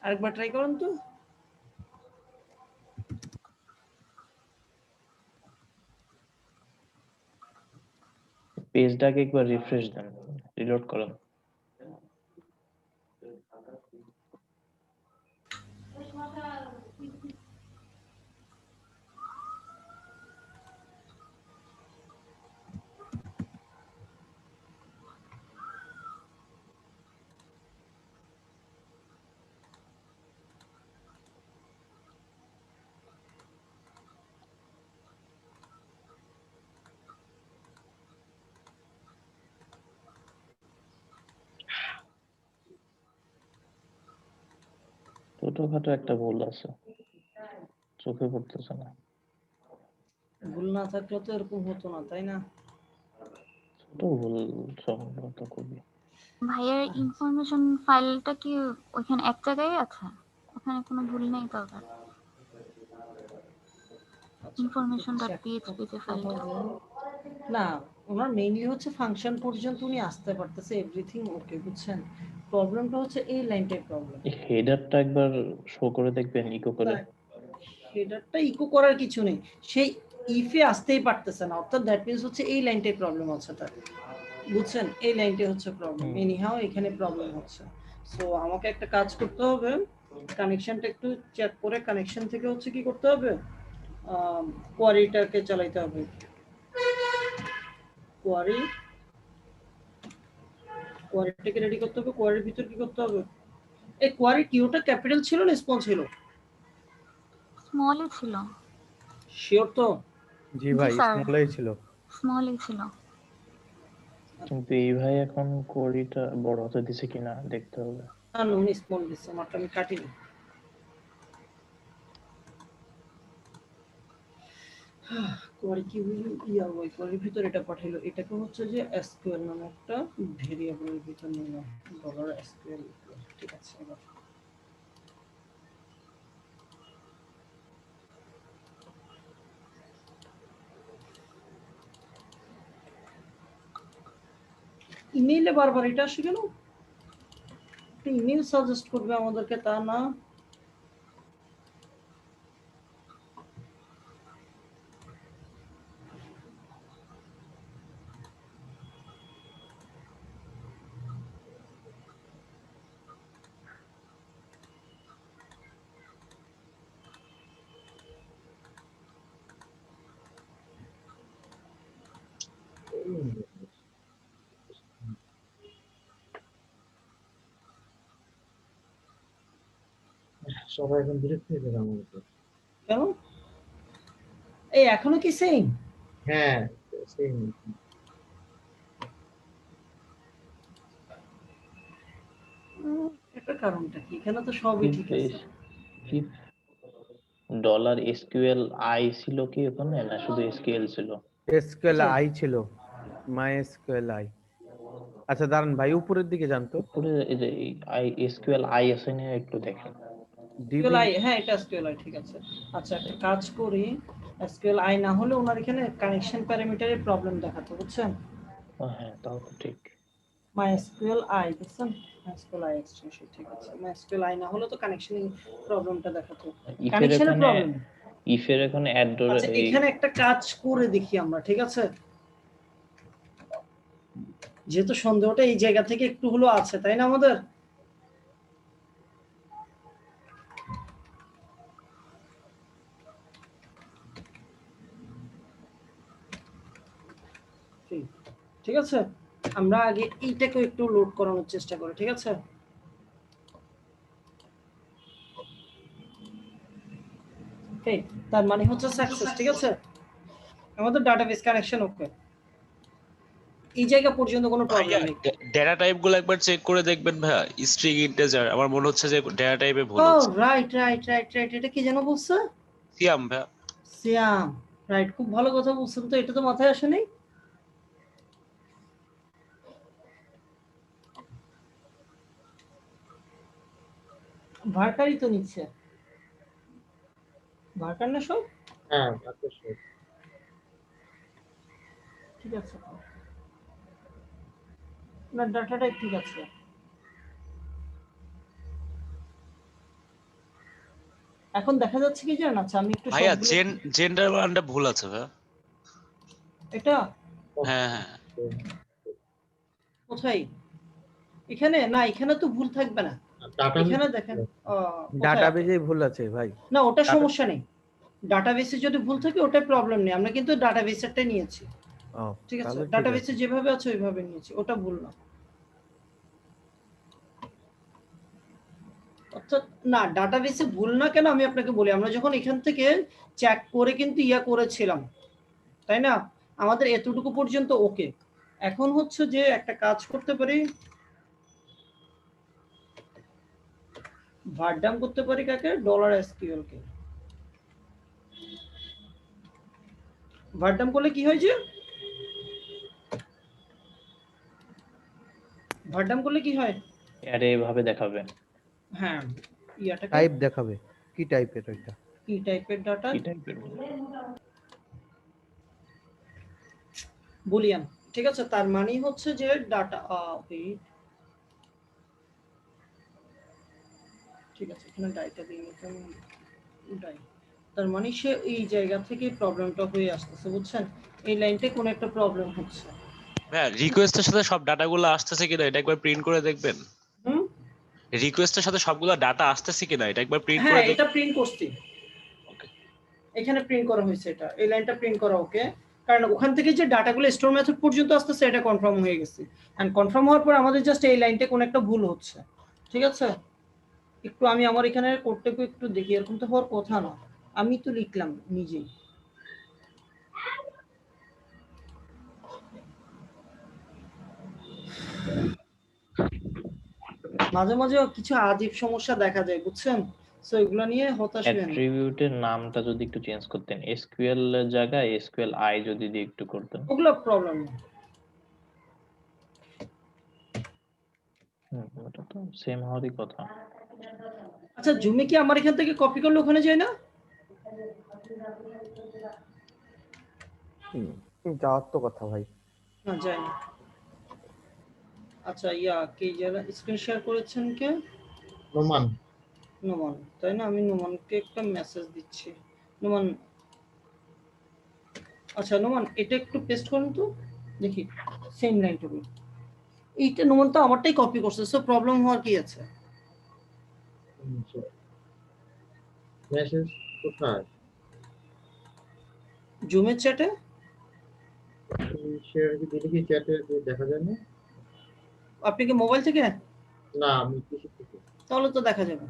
আরেকবার ট্রাই করুন তো। পেজটাকে একবার রিফ্রেশ দেন, রিলোড করুন। ছোটখাটো একটা ভুল আছে, চোখে পড়তেছে না। ভুল না থাকলে তো এরকম হতো না, তাই না? ছোট ভুল সম্ভবত খুবই। ভাইয়ের ইনফরমেশন ফাইলটা কি ওইখানে এক জায়গায় আছে? ওখানে কোনো ভুল নেই তো আবার? information.php যে ফাইলটা। না, ওনার মেইনলি হচ্ছে ফাংশন পর্যন্ত উনি আসতে পারতেছে, এভরিথিং ওকে, বুঝছেন? প্রবলেমটা হচ্ছে এই লাইনটাই প্রবলেম। এই হেডারটা একবার শো করে দেখবেন, ইকো করে। হেডারটা ইকো করার কিছু নেই, সেই ইফে আসতেই পারতেছে না, অর্থাৎ দ্যাট মিন্স হচ্ছে এই লাইনটাই প্রবলেম হচ্ছে তার, বুঝছেন? এই লাইনটাই হচ্ছে প্রবলেম। এনিহাও এখানে প্রবলেম হচ্ছে। সো আমাকে একটা কাজ করতে হবে, কানেকশনটা একটু চেক করে কানেকশন থেকে হচ্ছে কি করতে হবে, কোয়ারিটাকে চালাইতে হবে। কোয়ারিটাকে রেডি করতে হবে। কোয়ারির ভিতর কি করতে হবে? এই কোয়ারি কিউটা ক্যাপিটাল ছিল না স্মল ছিল? স্মলই ছিল। শিওর তো? জি ভাই, স্যার। স্মলই ছিল। স্মলই ছিল। কিন্তু এই ভাই এখন কোয়ারিটা বড় হতে দিছে কিনা দেখতে হবে। না না, উনি স্মল দিচ্ছে, আমারটা আমি কাটিনি। কোয়ারি কি কোয়ারির ভিতর এটা পাঠাইলো, এটাকে হচ্ছে যে এসকিউএল নামে একটা ভেরিয়েবলের ভিতর নিলাম, $SQL, ঠিক আছে। এবার ইমেইলে বারবার এটা আসে কেন? ইমেইল সাজেস্ট করবে আমাদেরকে, তা না। সবাই এখন বিরক্ত হয়ে যাবে আমার উপর। কেন? এই এখনো কি সেম? হ্যাঁ, সেম। এটা কারণটা কি? এখানে তো সবই ঠিক আছে। $SQLi ছিল কি ওখানে, না শুধু SQL ছিল? SQLi ছিল, MySQLi। আচ্ছা দাঁড়ান ভাই, উপরের দিকে যান তো। উপরে এই যে SQLi আছে না, একটু দেখেন। SQLi, হ্যাঁ এটা SQLi, ঠিক আছে। আচ্ছা একটা কাজ করি, SQLi না হলে ওনার এখানে কানেকশন প্যারামিটারের প্রবলেম দেখাতো, বুঝছেন? হ্যাঁ তাও তো ঠিক। MySQLi দেখছেন, MySQLi এক্সটেনশন, ঠিক আছে। MySQLi না হলে তো কানেকশন প্রবলেমটা দেখাতো, কানেকশনের প্রবলেম। ইফের এখানে অ্যাড্রোর আচ্ছা এখানে একটা কাজ করে দেখি আমরা, ঠিক আছে? যেহেতু সন্দেহটা এই জায়গা থেকে একটু হলো আছে, তাই না? আমাদের ঠিক আছে, আমরা আগে এইটাকে একটু লোড করানোর চেষ্টা করি, ঠিক আছে? ওকে, তার মানে হচ্ছে সাকসেস, ঠিক আছে। আমাদের ডাটাবেস কানেকশন ওকে, এই জায়গা পর্যন্ত কোনো প্রবলেম নেই। ডেটা টাইপগুলো একবার চেক করে দেখবেন ভাইয়া, স্ট্রিং ইন্টিজার। আমার মনে হচ্ছে যে ডেটা টাইপে ভুল ও হচ্ছে। রাইট রাইট রাইট রাইট, এটা কি যেন বলছে? সিয়াম ভাইয়া। সিয়াম, রাইট, খুব ভালো কথা বলছেন তো, এটা তো মাথায় আসে নাই। ভার্কারই তো নিচ্ছে, ভার্কার না সব? হ্যাঁ, আচ্ছা সব। ঠিক আছে, না ডাটাটাই ঠিক আছে। এখন দেখা যাচ্ছে কি জানেন? আচ্ছা আমি একটু ভাইয়া সবগুলো, জেন্ডার বানানটা ভুল আছে ভাইয়া। এটা হ্যাঁ হ্যাঁ। কোথায়? এখানে না, এখানে তো ভুল থাকবে না। এখানে দেখেন, ডাটাবেজে ভুল আছে ভাই। না ওটা সমস্যা নেই, ডাটাবেসে যদি ভুল থাকে ওটা প্রবলেম নেই, আমরা কিন্তু ডাটাবেসেরটাই নিয়েছি, ঠিক আছে? ডাটাবেসে যেভাবে আছে ওইভাবে নিয়েছি, ওটা ভুল না। অর্থাৎ না, ডাটাবেসে ভুল না কেন আমি আপনাকে বলি, আমরা যখন এখান থেকে চেক করে কিন্তু ইয়া করেছিলাম, তাই না? আমাদের এতটুকু পর্যন্ত ওকে। এখন হচ্ছে যে একটা কাজ করতে পারি, ভারডাম করতে পারি কাকে? $SQL কে। ভারডাম করলে কি হয় যে? ভারডাম করলে কি হয়? অ্যারে এভাবে দেখাবে। হ্যাঁ, ইয়াটাকে টাইপ দেখাবে কি টাইপের ওইটা। কি টাইপের ডাটা? কি টাইপের? বুলিয়ান। ঠিক আছে, তার মানে হচ্ছে যে ডাটা ঠিক আছে, এখানে ডাইটা দিয়ে নিতাম ডাই। তার মানে সে এই জায়গা থেকে প্রবলেমটা হয়ে আসতেছে, বুঝছেন? এই লাইনতে কোন একটা প্রবলেম হচ্ছে। ভাইয়া রিকোয়েস্টের সাথে সব ডাটাগুলো আসতেছে কিনা এটা একবার প্রিন্ট করে দেখবেন। হুম, রিকোয়েস্টের সাথে সবগুলো ডাটা আসতেছে কিনা এটা একবার প্রিন্ট হ্যাঁ করে এটা দেখবেন। প্রিন্ট করছি, ওকে। এখানে প্রিন্ট করা হয়েছে, এটা এই লাইনটা প্রিন্ট করা ওকে। কারণ ওখান থেকে যে ডাটাগুলো স্টোর মেথড পর্যন্ত আসতেছে এটা কনফার্ম হয়ে গেছে, এন্ড কনফার্ম হওয়ার পর আমাদের জাস্ট এই লাইনতে কোন একটা ভুল হচ্ছে। ঠিক আছে, একটু আমি আমার এখানে কোডটাকে একটু দেখি, এরকম তো হওয়ার কথা না, আমি তো লিখলাম নিজেই। মাঝে মাঝে কিছু আজীব সমস্যা দেখা যায়, বুঝছেন? সো এগুলো নিয়ে হতাশ হবেন না। অ্যাট্রিবিউটের নামটা যদি একটু চেঞ্জ করতেন, এসকিউএল এর জায়গায় এসকিউএল আই যদি দিয়ে একটু করতেন। ওগুলো প্রবলেম না। ওটা তো সেম হওয়ারই কথা। আচ্ছা, জুমে কি আমার এখান থেকে কপি করলে ওখানে যায় না? যাওয়ার তো কথা ভাই। না, যায় না। আচ্ছা, কে যারা স্ক্রিন শেয়ার করেছেন কে? নোমান। নোমান, তাই না? আমি নোমানকে একটা মেসেজ দিচ্ছি। নোমান, আচ্ছা নোমান এটা একটু পেস্ট করুন তো দেখি, সেম লাইনটুকু। এইটা নোমান তো আমারটাই কপি করছে, সো প্রবলেম হওয়ার কি আছে? মেসেজ কোথায়? জুমের চ্যাটে। শেয়ার কি দিলে কি চ্যাটে দেখা যায় না? আপনি কি মোবাইল থেকে? না, আমি কিছু থেকে। তাহলে তো দেখা যাবে।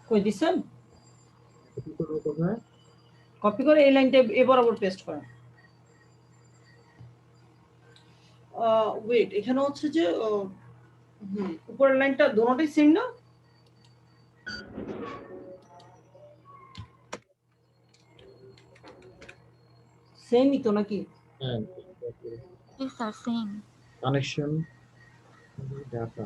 কই দিছেন? কপি করবো কোথায়? কপি করে এই লাইনটা এবার আবার পেস্ট করেন। ওয়েট, এখানে হচ্ছে যে উপরের লাইনটা দুটোটাই সেম না? সেমই তো নাকি? হ্যাঁ, Yes, sir, same. Connection data.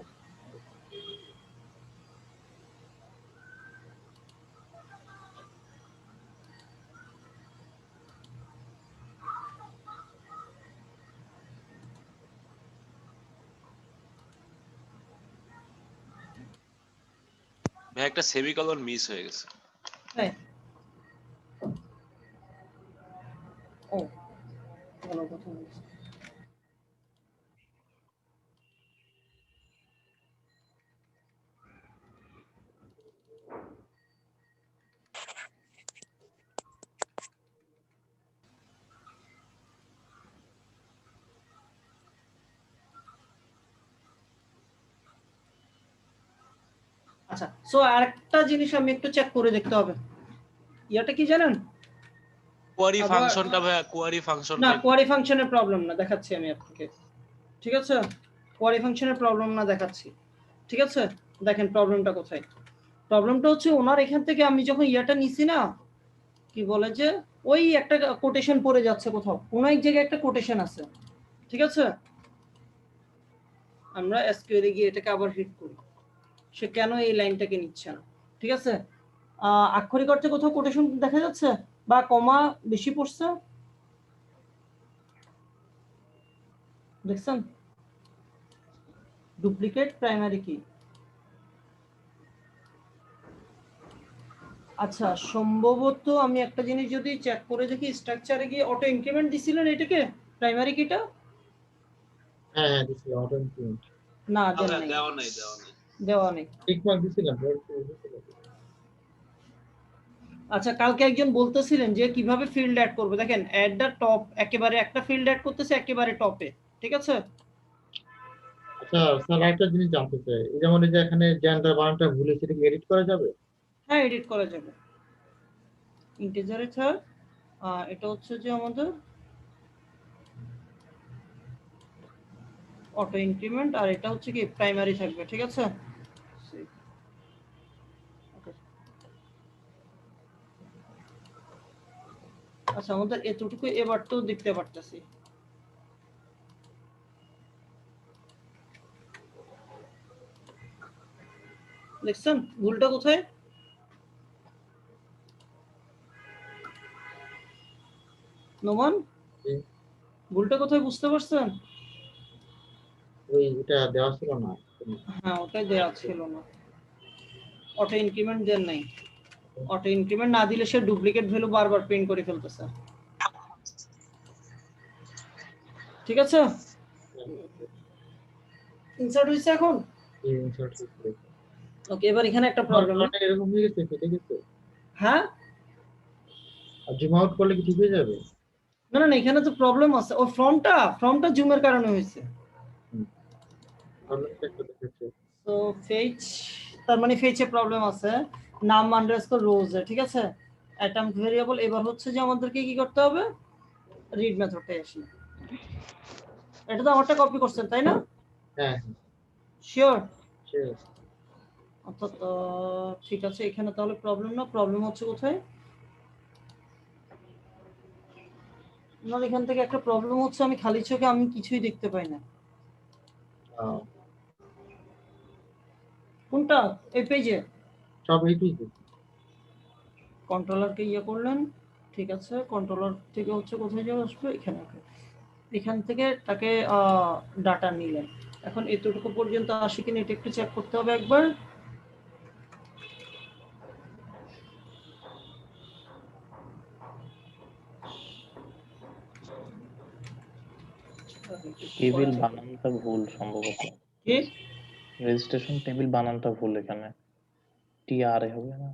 ভাই একটা সেমিকলন মিস হয়ে গেছে। হ্যাঁ। ও, ভালো কথা বলছি। আচ্ছা, সো আরেকটা জিনিস আমি একটু চেক করে দেখতে হবে। ইয়াটা কি জানেন? কোয়ারি আবার- ফাংশনটা ভাইয়া, কোয়ারি না, ফাংশনটা কোয়ারি ফাংশনের প্রবলেম না, দেখাচ্ছি আমি আপনাকে। ঠিক আছে, কোয়ারি ফাংশনের প্রবলেম না, দেখাচ্ছি। ঠিক আছে, দেখেন প্রবলেমটা কোথায়। প্রবলেমটা হচ্ছে ওনার এখান থেকে আমি যখন ইয়াটা নিছি না, কি বলে যে ওই একটা কোটেশন পড়ে যাচ্ছে কোথাও, কোন এক জায়গায় একটা কোটেশন আছে। ঠিক আছে, আমরা এসকিউএল এ গিয়ে এটাকে আবার হিট করি, সে কেন এই লাইনটাকে নিচ্ছে না। ঠিক আছে, আক্ষরিক অর্থে কোথাও কোটেশন দেখা যাচ্ছে বা কমা বেশি পড়ছে, দেখছেন? ডুপ্লিকেট প্রাইমারি কি? আচ্ছা, সম্ভবত আমি একটা জিনিস যদি চেক করে দেখি, স্ট্রাকচারে গিয়ে অটো ইনক্রিমেন্ট দিছিলেন এটাকে প্রাইমারি কিটা? হ্যাঁ, দিছি অটো ইনক্রিমেন্ট। না, দেন নাই, দেওয়া নাই, দেওয়া নাই। দেওয়া নেই। টিক মার্ক দিছিলাম। আচ্ছা, কালকে একজন বলতেছিলেন যে কিভাবে ফিল্ড অ্যাড করবে। দেখেন অ্যাট দ্য টপ, একেবারে একটা ফিল্ড অ্যাড করতেছে একেবারে টপে। ঠিক আছে, আচ্ছা স্যার একটা জিনিস জানতে চাই, এই যেমন এই যে এখানে জেন্ডার বানানটা ভুল হয়েছে, এটা কি এডিট করা যাবে? হ্যাঁ এডিট করা যাবে। ইন্টিজারে স্যার এটা হচ্ছে যে আমাদের অটো ইনক্রিমেন্ট, আর এটা হচ্ছে কি প্রাইমারি থাকবে, ঠিক আছে? আচ্ছা আমাদের এতটুকু এবার তো দেখতে পারতেছি। দেখছেন ভুলটা কোথায়? নোমান জি। ভুলটা কোথায় বুঝতে পারছেন? ওই এটা দেওয়া ছিল না। হ্যাঁ ওটাই দেওয়া ছিল না, অটো ইনক্রিমেন্ট দেন নাই। অটো ইনক্রিমেন্ট না দিলে সে ডুপ্লিকেট ভ্যালু বারবার প্রিন্ট করে ফেলতেছে, ঠিক আছে? ইনসার্ট হইছে এখন। এই insert হয়েছে। ওকে এবার এখানে একটা প্রবলেম। বানানটা এরকম হয়ে গেছে, কেটে গেছে। হ্যাঁ আর জুম আউট করলে কি ঠিক হয়ে যাবে? না না না, এখানে তো প্রবলেম আছে। ও ফর্মটা জুমের কারণে হয়েছে। প্রবলেমটা একটু দেখাচ্ছে। তো ফেচ, তার মানে ফেচে প্রবলেম আছে, নাম আন্ডারস্কোর রোজ, ঠিক আছে? Atom variable. এবার হচ্ছে যে আমাদেরকে কি করতে হবে, রিড মেথডটা আসি। এটা তো আমারটা কপি করছেন তাই না? হ্যাঁ শিওর? sure. অর্থাৎ ঠিক আছে, এখানে তাহলে প্রবলেম না, প্রবলেম হচ্ছে কোথায়? না এখান থেকে একটা প্রবলেম হচ্ছে, আমি খালি চোখে আমি কিছুই দেখতে পাই না। কোনটা? এই পেজে সব এইটুই। কন্ট্রোলারকে ইয়ে করলেন, ঠিক আছে? কন্ট্রোলার থেকে হচ্ছে কোথায় যাবে, আসবে এখানে। এখান থেকে তাকে ডাটা নিলেন। এখন এতটুকু পর্যন্ত আসে কিনা এটা একটু চেক করতে হবে একবার। টেবিল বানানটা ভুল সম্ভবত, কি রেজিস্ট্রেশন টেবিল বানানটা ভুল, এখানে টিআরএ হবে না।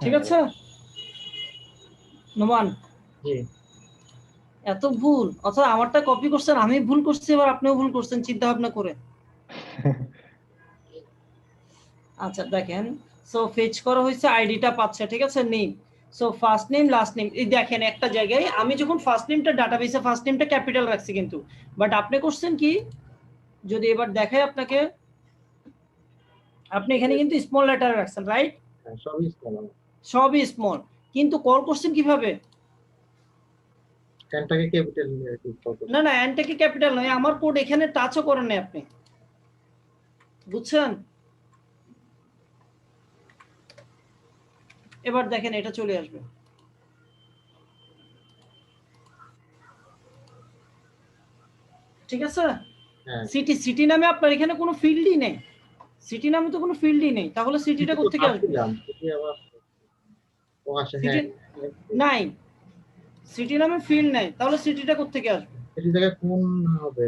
ঠিক আছে নোমান? জি। এত ভুল, অথবা আমারটা কপি করছেন, আমি ভুল করছি, এবার আপনিও ভুল করছেন চিন্তা ভাবনা করে। আচ্ছা দেখেন, সো ফেচ করা হয়েছে, আইডিটা পাচ্ছে, ঠিক আছে? Name, so first name last name. এই দেখেন একটা জায়গায় আমি যখন ফার্স্ট নেমটা ডাটাবেসে ফার্স্ট নেমটা ক্যাপিটাল রাখছি, কিন্তু বাট আপনি করছেন কি, যদি এবার দেখাই আপনাকে, আপনি এখানে কিন্তু স্মল লেটার রাখছেন, রাইট? সবই স্মল। সবই স্মল, কিন্তু কল করছেন কিভাবে? এনটাকে ক্যাপিটাল না না, এনটাকে ক্যাপিটাল নয়, আমার কোড এখানে টাচও করেন না আপনি, বুঝছেন? এবার দেখেন এটা চলে আসবে, ঠিক আছে? সিটি, সিটি নামে আপনার এখানে কোনো ফিল্ডই নেই, সিটি নামে তো কোনো ফিল্ডই নেই, তাহলে সিটিটা কোত্থেকে আসবে? সিটি নাই, সিটি নামে ফিল্ড নাই, তাহলে সিটিটা কোত্থেকে আসবে? এই জায়গায় কোন হবে,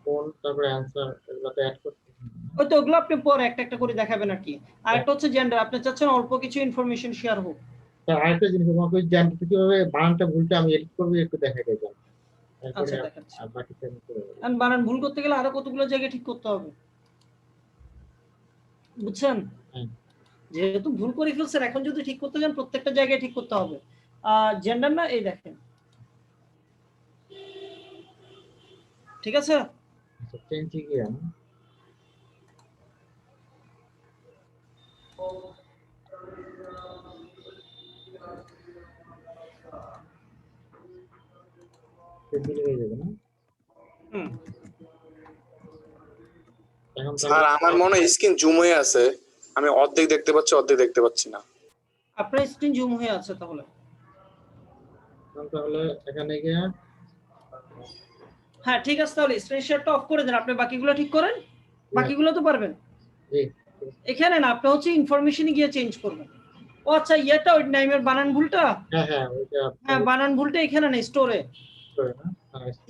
কোন তারপরে অ্যানসার, এগুলো তো অ্যাড করতে হবে। ওই তো ওগুলো আপনি পরে একটা একটা করে দেখাবেন আর কি। আর একটা হচ্ছে জেন্ডার, আপনি চাচ্ছেন অল্প কিছু ইনফরমেশন শেয়ার হোক। স্যার আরেকটা জিনিস, আমাকে ওই জানতে কিভাবে বানানটা ভুলটা আমি এডিট করবো একটু দেখাই দেবেন। আচ্ছা দেখাচ্ছি। আর বাকিটা আমি করে দেবো। আর বানান ভুল করতে গেলে আরো কতগুলো জায়গায় ঠিক করতে হবে, বুঝছেন? যেহেতু ভুল করে ফেলছেন, এখন যদি ঠিক করতে যান প্রত্যেকটা জায়গায় ঠিক করতে হবে। জেন্ডার না, এই দেখেন, ঠিক আছে? আচ্ছা চেঞ্জ গিয়া না টেবিল হয়ে যাবে না। এখন স্যার আমার মনে হয় স্ক্রিন জুম হয়ে আছে, আমি অর্ধেক দেখতে পাচ্ছি অর্ধেক দেখতে পাচ্ছি না। আপনার স্ক্রিন জুম হয়ে আছে তাহলে? তাহলে এখানে গিয়ে হ্যাঁ ঠিক আছে, তাহলে স্ক্রিন শেয়ারটা অফ করে দেন, আপনি বাকিগুলো ঠিক করেন। বাকিগুলো তো পারবেন। জি। এখানে না, আপনি হচ্ছে ইনফরমেশনে গিয়ে চেঞ্জ করবেন। ও আচ্ছা, ইয়েটা ওই নাইমের বানান ভুলটা, হ্যাঁ ওইটা হ্যাঁ বানান ভুলটা এখানে না, স্টোরে, করে না।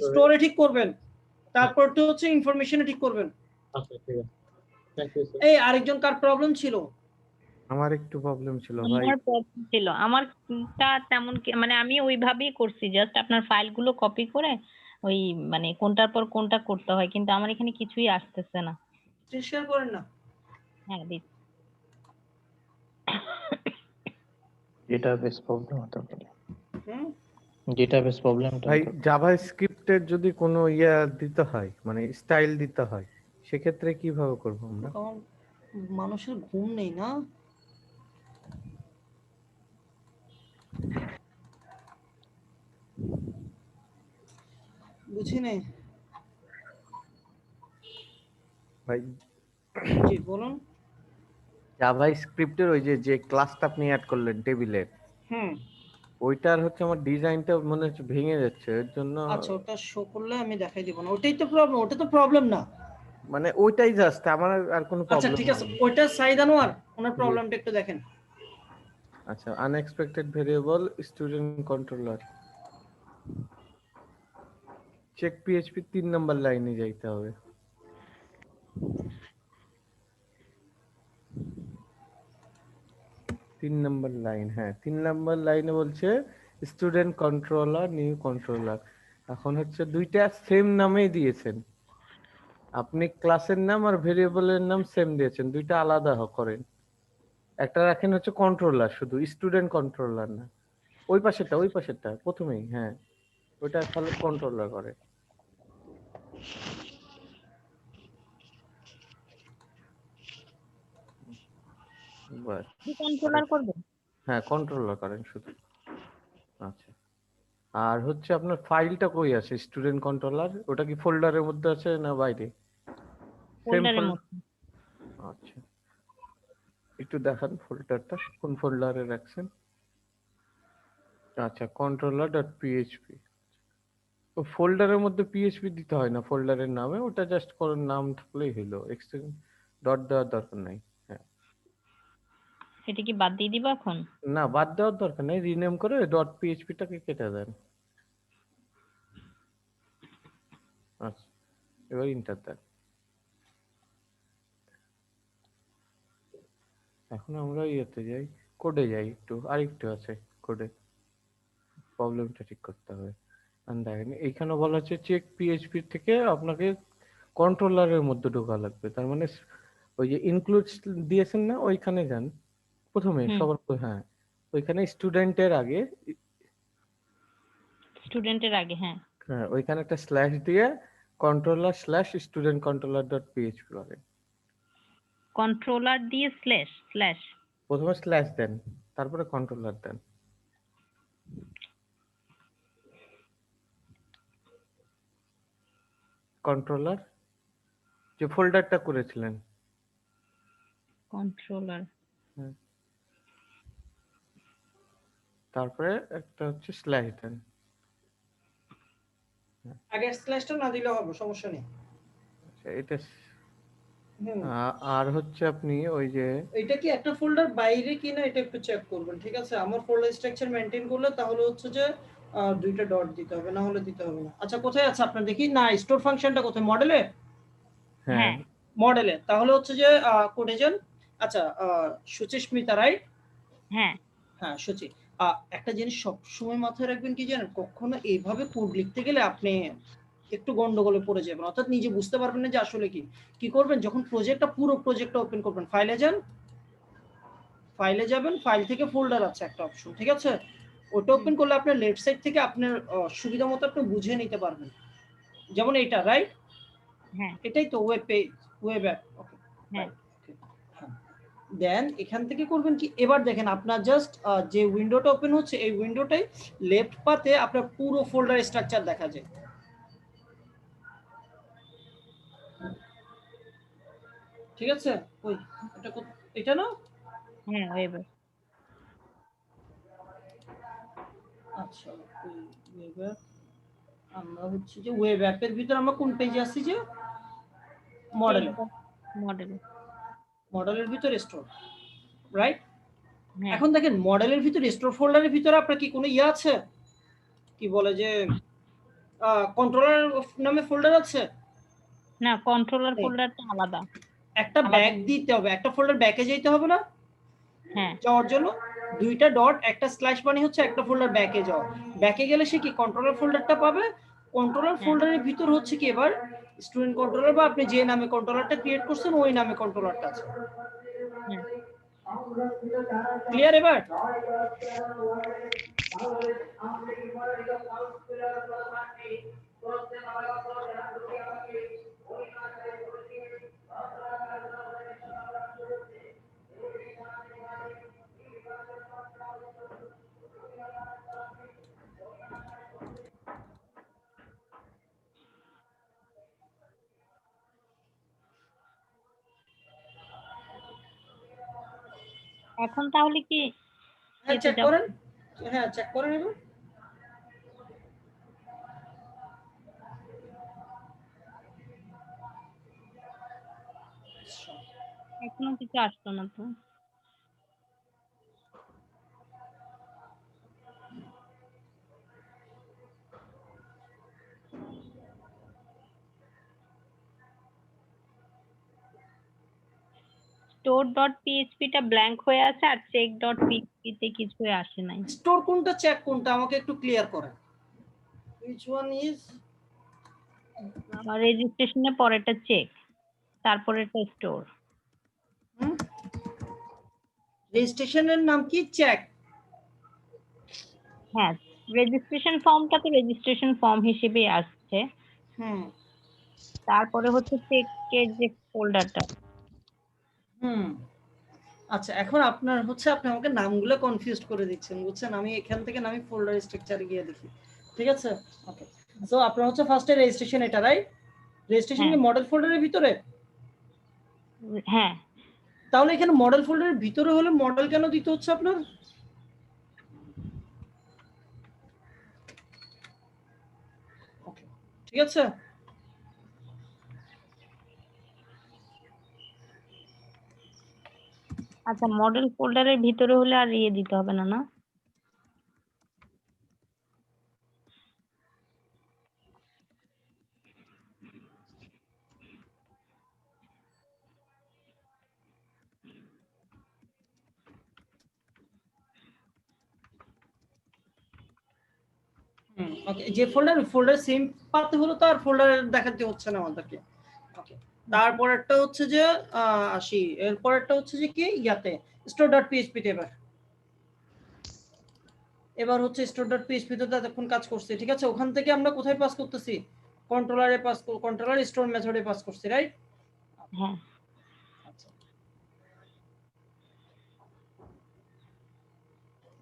স্টোরে ঠিক করবেন। তারপর তো হচ্ছে ইনফরমেশনে ঠিক করবেন। আচ্ছা ঠিক আছে, থ্যাংক ইউ স্যার। এই আরেকজন কার প্রবলেম ছিল? আমার একটু প্রবলেম ছিল ভাই। আমার প্রবলেম ছিল, আমারটা তেমন মানে আমি ওইভাবেই করছি, জাস্ট আপনার ফাইলগুলো কপি করে ওই মানে কোনটার পর কোনটা করতে হয়, কিন্তু আমার এখানে কিছুই আসতেছে না। স্ক্রিন শেয়ার করেন না। হ্যাঁ দিচ্ছি। ডেটাবেস প্রবলেম হতে পারে, হুম, ডেটাবেস প্রবলেমটা ভাই হতে পারে। জাভাস্ক্রিপ্টের যদি কোনো দিতে হয়, মানে স্টাইল দিতে হয়, সেক্ষেত্রে কিভাবে করব আমরা? কারণ মানুষের ঘুম নেই না। বুঝি নেই ভাই জি বলুন। জাভাস্ক্রিপ্টের ওই যে ক্লাসটা আপনি অ্যাড করলেন টেবিলের, হুম, ওইটার হচ্ছে আমার ডিজাইনটা মনে হচ্ছে ভেঙে যাচ্ছে, এর জন্য আচ্ছা ওটা শো করলে আমি দেখাই দিব না, ওটাই তো প্রবলেম, ওটা তো প্রবলেম না। মানে ওইটাই জাস্ট আমার আর কোনো আচ্ছা প্রবলেম ঠিক আছে, নেই। ওইটা সাইদ আনোয়ার ওনার প্রবলেমটা একটু দেখেন। আচ্ছা, unexpected variable student controller check PHP 3 number লাইনে যাইতে হবে। তিন নাম্বার লাইন, হ্যাঁ 3 নাম্বার লাইনে বলছে স্টুডেন্ট কন্ট্রোলার নিউ কন্ট্রোলার। এখন হচ্ছে দুইটা সেম নামেই দিয়েছেন আপনি, ক্লাসের নাম আর ভেরিয়েবলের নাম সেম দিয়েছেন, দুইটা আলাদা করেন। একটা রাখেন হচ্ছে কন্ট্রোলার, শুধু স্টুডেন্ট কন্ট্রোলার না, ওই পাশেরটা প্রথমেই, হ্যাঁ ওইটা তাহলে কন্ট্রোলার করে। বাস, কন্ট্রোলার করব। হ্যাঁ কন্ট্রোলার করেন শুধু। আচ্ছা, আর হচ্ছে আপনার ফাইলটা কই আছে স্টুডেন্ট কন্ট্রোলার, ওটা কি ফোল্ডারের মধ্যে আছে না বাইরে? সেম ফোল্ডারের মধ্যে। আচ্ছা, একটু দেখান ফোল্ডারটা কোন ফোল্ডারে রাখছেন। আচ্ছা, কন্ট্রোলার ডট পিএইচপি, ও ফোল্ডারের মধ্যে পিএইচপি দিতে হয় না ফোল্ডারের নামে, ওটা জাস্ট কোন নাম থাকলেই হলো, এক্সটেনশন ডট দেওয়ার দরকার নাই। হ্যাঁ, এটা কি বাদ দিয়ে দিবা এখন? না বাদ দেওয়ার দরকার নেই, রিনেম করে ডট পিএইচপিটাকে কেটে দেন। আচ্ছা, এবার ইন্টার দেন। এখন আমরা ইয়েতে যাই, কোডে যাই, আরেকটু আছে কোডে, প্রবলেমটা ঠিক করতে হবে। আর দেখেন এইখানে বলা হচ্ছে চেক পিএইচপি থেকে আপনাকে কন্ট্রোলারের মধ্যে ঢোকা লাগবে, তার মানে ওই যে ইনক্লুড দিয়েছেন না, ওইখানে যান প্রথমে সবার, হ্যাঁ ওইখানে স্টুডেন্টের আগে, স্টুডেন্টের আগে, হ্যাঁ হ্যাঁ ওইখানে একটা স্ল্যাশ দিয়ে controller slash student controller dot PHP পাবেন। কন্ট্রোলার দিয়ে স্ল্যাশ স্ল্যাশ, প্রথমে স্ল্যাশ দেন, তারপরে কন্ট্রোলার দেন। কন্ট্রোলার যে ফোল্ডারটা করেছিলেন, কন্ট্রোলার, তারপরে একটা হচ্ছে স্ল্যাশ দেন। আগে স্ল্যাশটা না দিলে হবে, সমস্যা নেই। আচ্ছা, এটা হুম, আর হচ্ছে আপনি ওই যে এটা কি একটা ফোল্ডার বাইরে কিনা এটা একটু চেক করবেন, ঠিক আছে? আমার ফোল্ডার স্ট্রাকচার মেইনটেইন করলে তাহলে হচ্ছে যে দুইটা ডট দিতে হবে, না হলে দিতে হবে না। আচ্ছা কোথায় আছে আপনার দেখি না, স্টোর ফাংশনটা কোথায়? মডেলে, হ্যাঁ মডেলে তাহলে হচ্ছে যে কোডে যান। আচ্ছা সুচিস্মিতা রাইট? হ্যাঁ হ্যাঁ সুচি, একটা জিনিস সব সময় মাথায় রাখবেন কি জানেন, কখনো এইভাবে কোড লিখতে গেলে আপনি একটু গন্ডগোলে পড়ে যাবেন, অর্থাৎ নিজে বুঝতে পারবেন না যে আসলে কি করবেন। যখন পুরো প্রজেক্টটা ওপেন করবেন, ফাইলে যান, ফাইলে যাবেন, ফাইল থেকে ফোল্ডার আছে একটা অপশন, ঠিক আছে? ওটা ওপেন করলে আপনার লেফট সাইড থেকে আপনার সুবিধা মতো আপনি বুঝে নিতে পারবেন। যেমন এটা রাইট, হ্যাঁ এটাই তো ওয়েব পেজ, ওয়েব অ্যাপ, ওকে হ্যাঁ দেন এখান থেকে করবেন কি, এবার দেখেন আপনার জাস্ট যে উইন্ডোটা ওপেন হচ্ছে এই উইন্ডোটাই লেফট পাতে আপনার পুরো ফোল্ডার স্ট্রাকচার দেখা যায়, ঠিক আছে? ওই এটা না, হ্যাঁ ওয়েবে। আচ্ছা ওয়েব অ্যাপ, আমরা হচ্ছে যে ওয়েব অ্যাপের ভিতর আমরা কোন পেজে আসছি, যে মডেল, মডেলের ভিতর স্টোর, রাইট? এখন দেখেন মডেলের ভিতরে স্টোর ফোল্ডারের ভিতরে আপনার কি কোনো আছে, কি বলে যে কন্ট্রোলার নামে ফোল্ডার আছে? না, কন্ট্রোলার ফোল্ডারটা আলাদা। একটা ব্যাক দিতে হবে, একটা ফোল্ডার ব্যাকে যেতে হবে না হ্যাঁ, যাওয়ার জন্য? দুইটা ডট একটা স্ল্যাশ মানে হচ্ছে একটা ফোল্ডার ব্যাকে যাওয়া। ব্যাকে গেলে সে কি কন্ট্রোলার ফোল্ডারটা পাবে। কন্ট্রোলার ফোল্ডারের ভিতর হচ্ছে কি এবার স্টুডেন্ট কন্ট্রোলার বা আপনি যে নামে কন্ট্রোলারটা ক্রিয়েট করছেন ওই নামে কন্ট্রোলারটা আছে। হ্যাঁ। ক্লিয়ার এবার? এখন তাহলে কি হ্যাঁ চেক করেন, হ্যাঁ চেক করেন এবার। এখনো কিছু আসলো না তো। store.php টা ব্ল্যাঙ্ক হয়ে আছে আর check.php তে কিছুই আসে নাই। স্টোর কোনটা চেক কোনটা আমাকে একটু ক্লিয়ার করেন। which one is রেজিস্ট্রেশনের পরেরটা চেক, তারপরেরটা স্টোর। রেজিস্ট্রেশনের নাম কি? চেক। হ্যাঁ, রেজিস্ট্রেশন ফর্মটা তো রেজিস্ট্রেশন ফর্ম হিসেবেই আসছে। হুম তারপরে হচ্ছে চেকের যে ফোল্ডারটা। হুম আচ্ছা, এখন আপনার হচ্ছে আপনি আমাকে নামগুলো কনফিউজ করে দিচ্ছেন, বুঝছেন? আমি এখান থেকে নামি ফোল্ডার স্ট্রাকচারে গিয়ে দেখি, ঠিক আছে? ওকে, সো আপনার হচ্ছে ফার্স্টে রেজিস্ট্রেশন, এটা রাইট? রেজিস্ট্রেশন কি মডেল ফোল্ডারের ভিতরে? হ্যাঁ, তাহলে এখানে মডেল ফোল্ডারের ভিতরে হলে মডেল কেন দিতে হচ্ছে আপনার? ওকে, ঠিক আছে। আচ্ছা, মডেল ফোল্ডারের ভিতরে হলে আর ইয়ে দিতে হবে না, না? ওকে, যে ফোল্ডার সেম পাতে হলো তো আর ফোল্ডার দেখাতে হচ্ছে না আমাদেরকে। ওকে, তারপরেরটা হচ্ছে যে আসি, এরপরেরটা হচ্ছে যে কি ইয়াতে store.php তে এবার হচ্ছে store.php তে ততক্ষণ কাজ করছে, ঠিক আছে? ওখান থেকে আমরা কোথায় পাস করতেছি? কন্ট্রোলারে পাস, কন্ট্রোলার স্টোর মেথডে পাস করছি, রাইট? হ্যাঁ। আচ্ছা,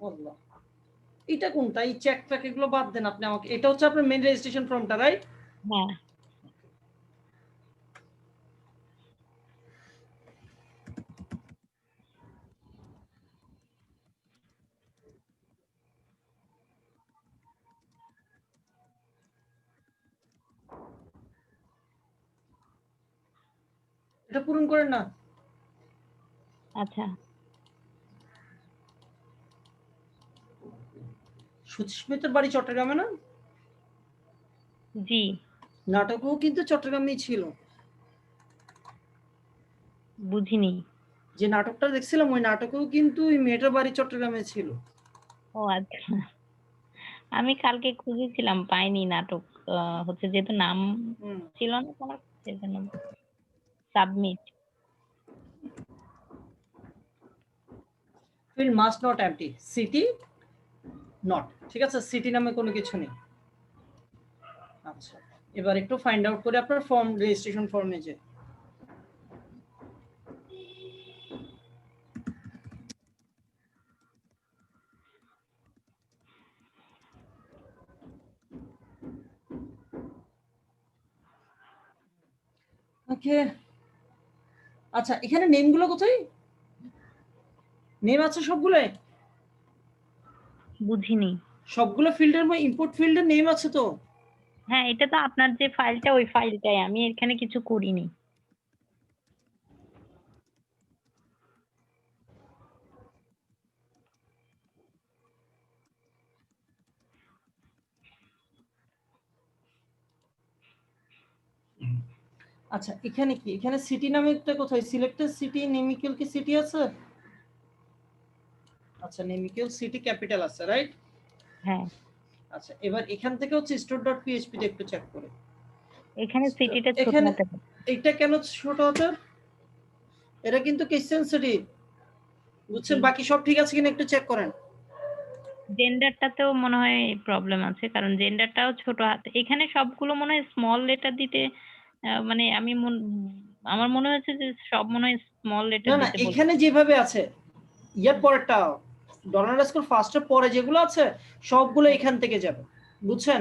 আল্লাহ, এটা কোনটা? এই চেক ট্র্যাক এগুলো বাদ দেন আপনি আমাকে। এটা হচ্ছে আপনার মেইন রেজিস্ট্রেশন ফর্মটা, রাইট? হ্যাঁ। এটা পূরণ করেন না। আচ্ছা। সুচিস্মিতার বাড়ি চট্টগ্রামে না? জি। নাটকও কিন্তু চট্টগ্রামেই ছিল। বুঝিনি। যে নাটকটা দেখছিলাম ওই নাটকেও কিন্তু ওই মেয়েটার বাড়ি চট্টগ্রামে ছিল। ও আচ্ছা, আমি কালকে খুঁজেছিলাম পাইনি নাটক। হচ্ছে যেহেতু নাম ছিল না তোমার, সেজন্য submit. Field must not empty, city not, ঠিক আছে? সিটি নামে কোনো কিছু নেই। আচ্ছা, এবার একটু ফাইন্ড আউট করে আপনার ফর্ম, রেজিস্ট্রেশন ফর্মে যে ওকে। আচ্ছা, এখানে নেমগুলো কোথায়? নেম আছে সবগুলোই? বুঝিনি। সবগুলো ফিল্ডের মধ্যে ইনপুট ফিল্ডের নেম আছে তো? হ্যাঁ, এটা তো আপনার যে ফাইলটা ওই ফাইলটাই, আমি এখানে কিছু করিনি। আচ্ছা এখানে কি, এখানে সিটি নামেরটা কোথায়? সিলেক্টেড সিটি নেমিকেল কি সিটি আছে? আচ্ছা নেমিকেল সিটি ক্যাপিটাল আছে, রাইট? হ্যাঁ, আচ্ছা এবার এখান থেকে হচ্ছে store.php তে একটু চেক করে। এখানে সিটিটা ছোট এখানে হাতে। এটা কেন ছোট হাতের? এটা কিন্তু কেস সেনসিটিভ, বুঝছেন? বাকি সব ঠিক আছে কিনা একটু চেক করেন। জেন্ডারটাতেও মনে হয় প্রবলেম আছে, কারণ জেন্ডারটাও ছোট হাতে। এখানে সবগুলো মনে হয় স্মল লেটার দিতে মানে আমার মনে হচ্ছে যে সব মনে হয় স্মল না লেটার না, দিতে বলছে। এখানে যেভাবে আছে ইয়ার পরেরটা $_ পরে যেগুলো আছে সবগুলো এখান থেকে যাবে, বুঝছেন?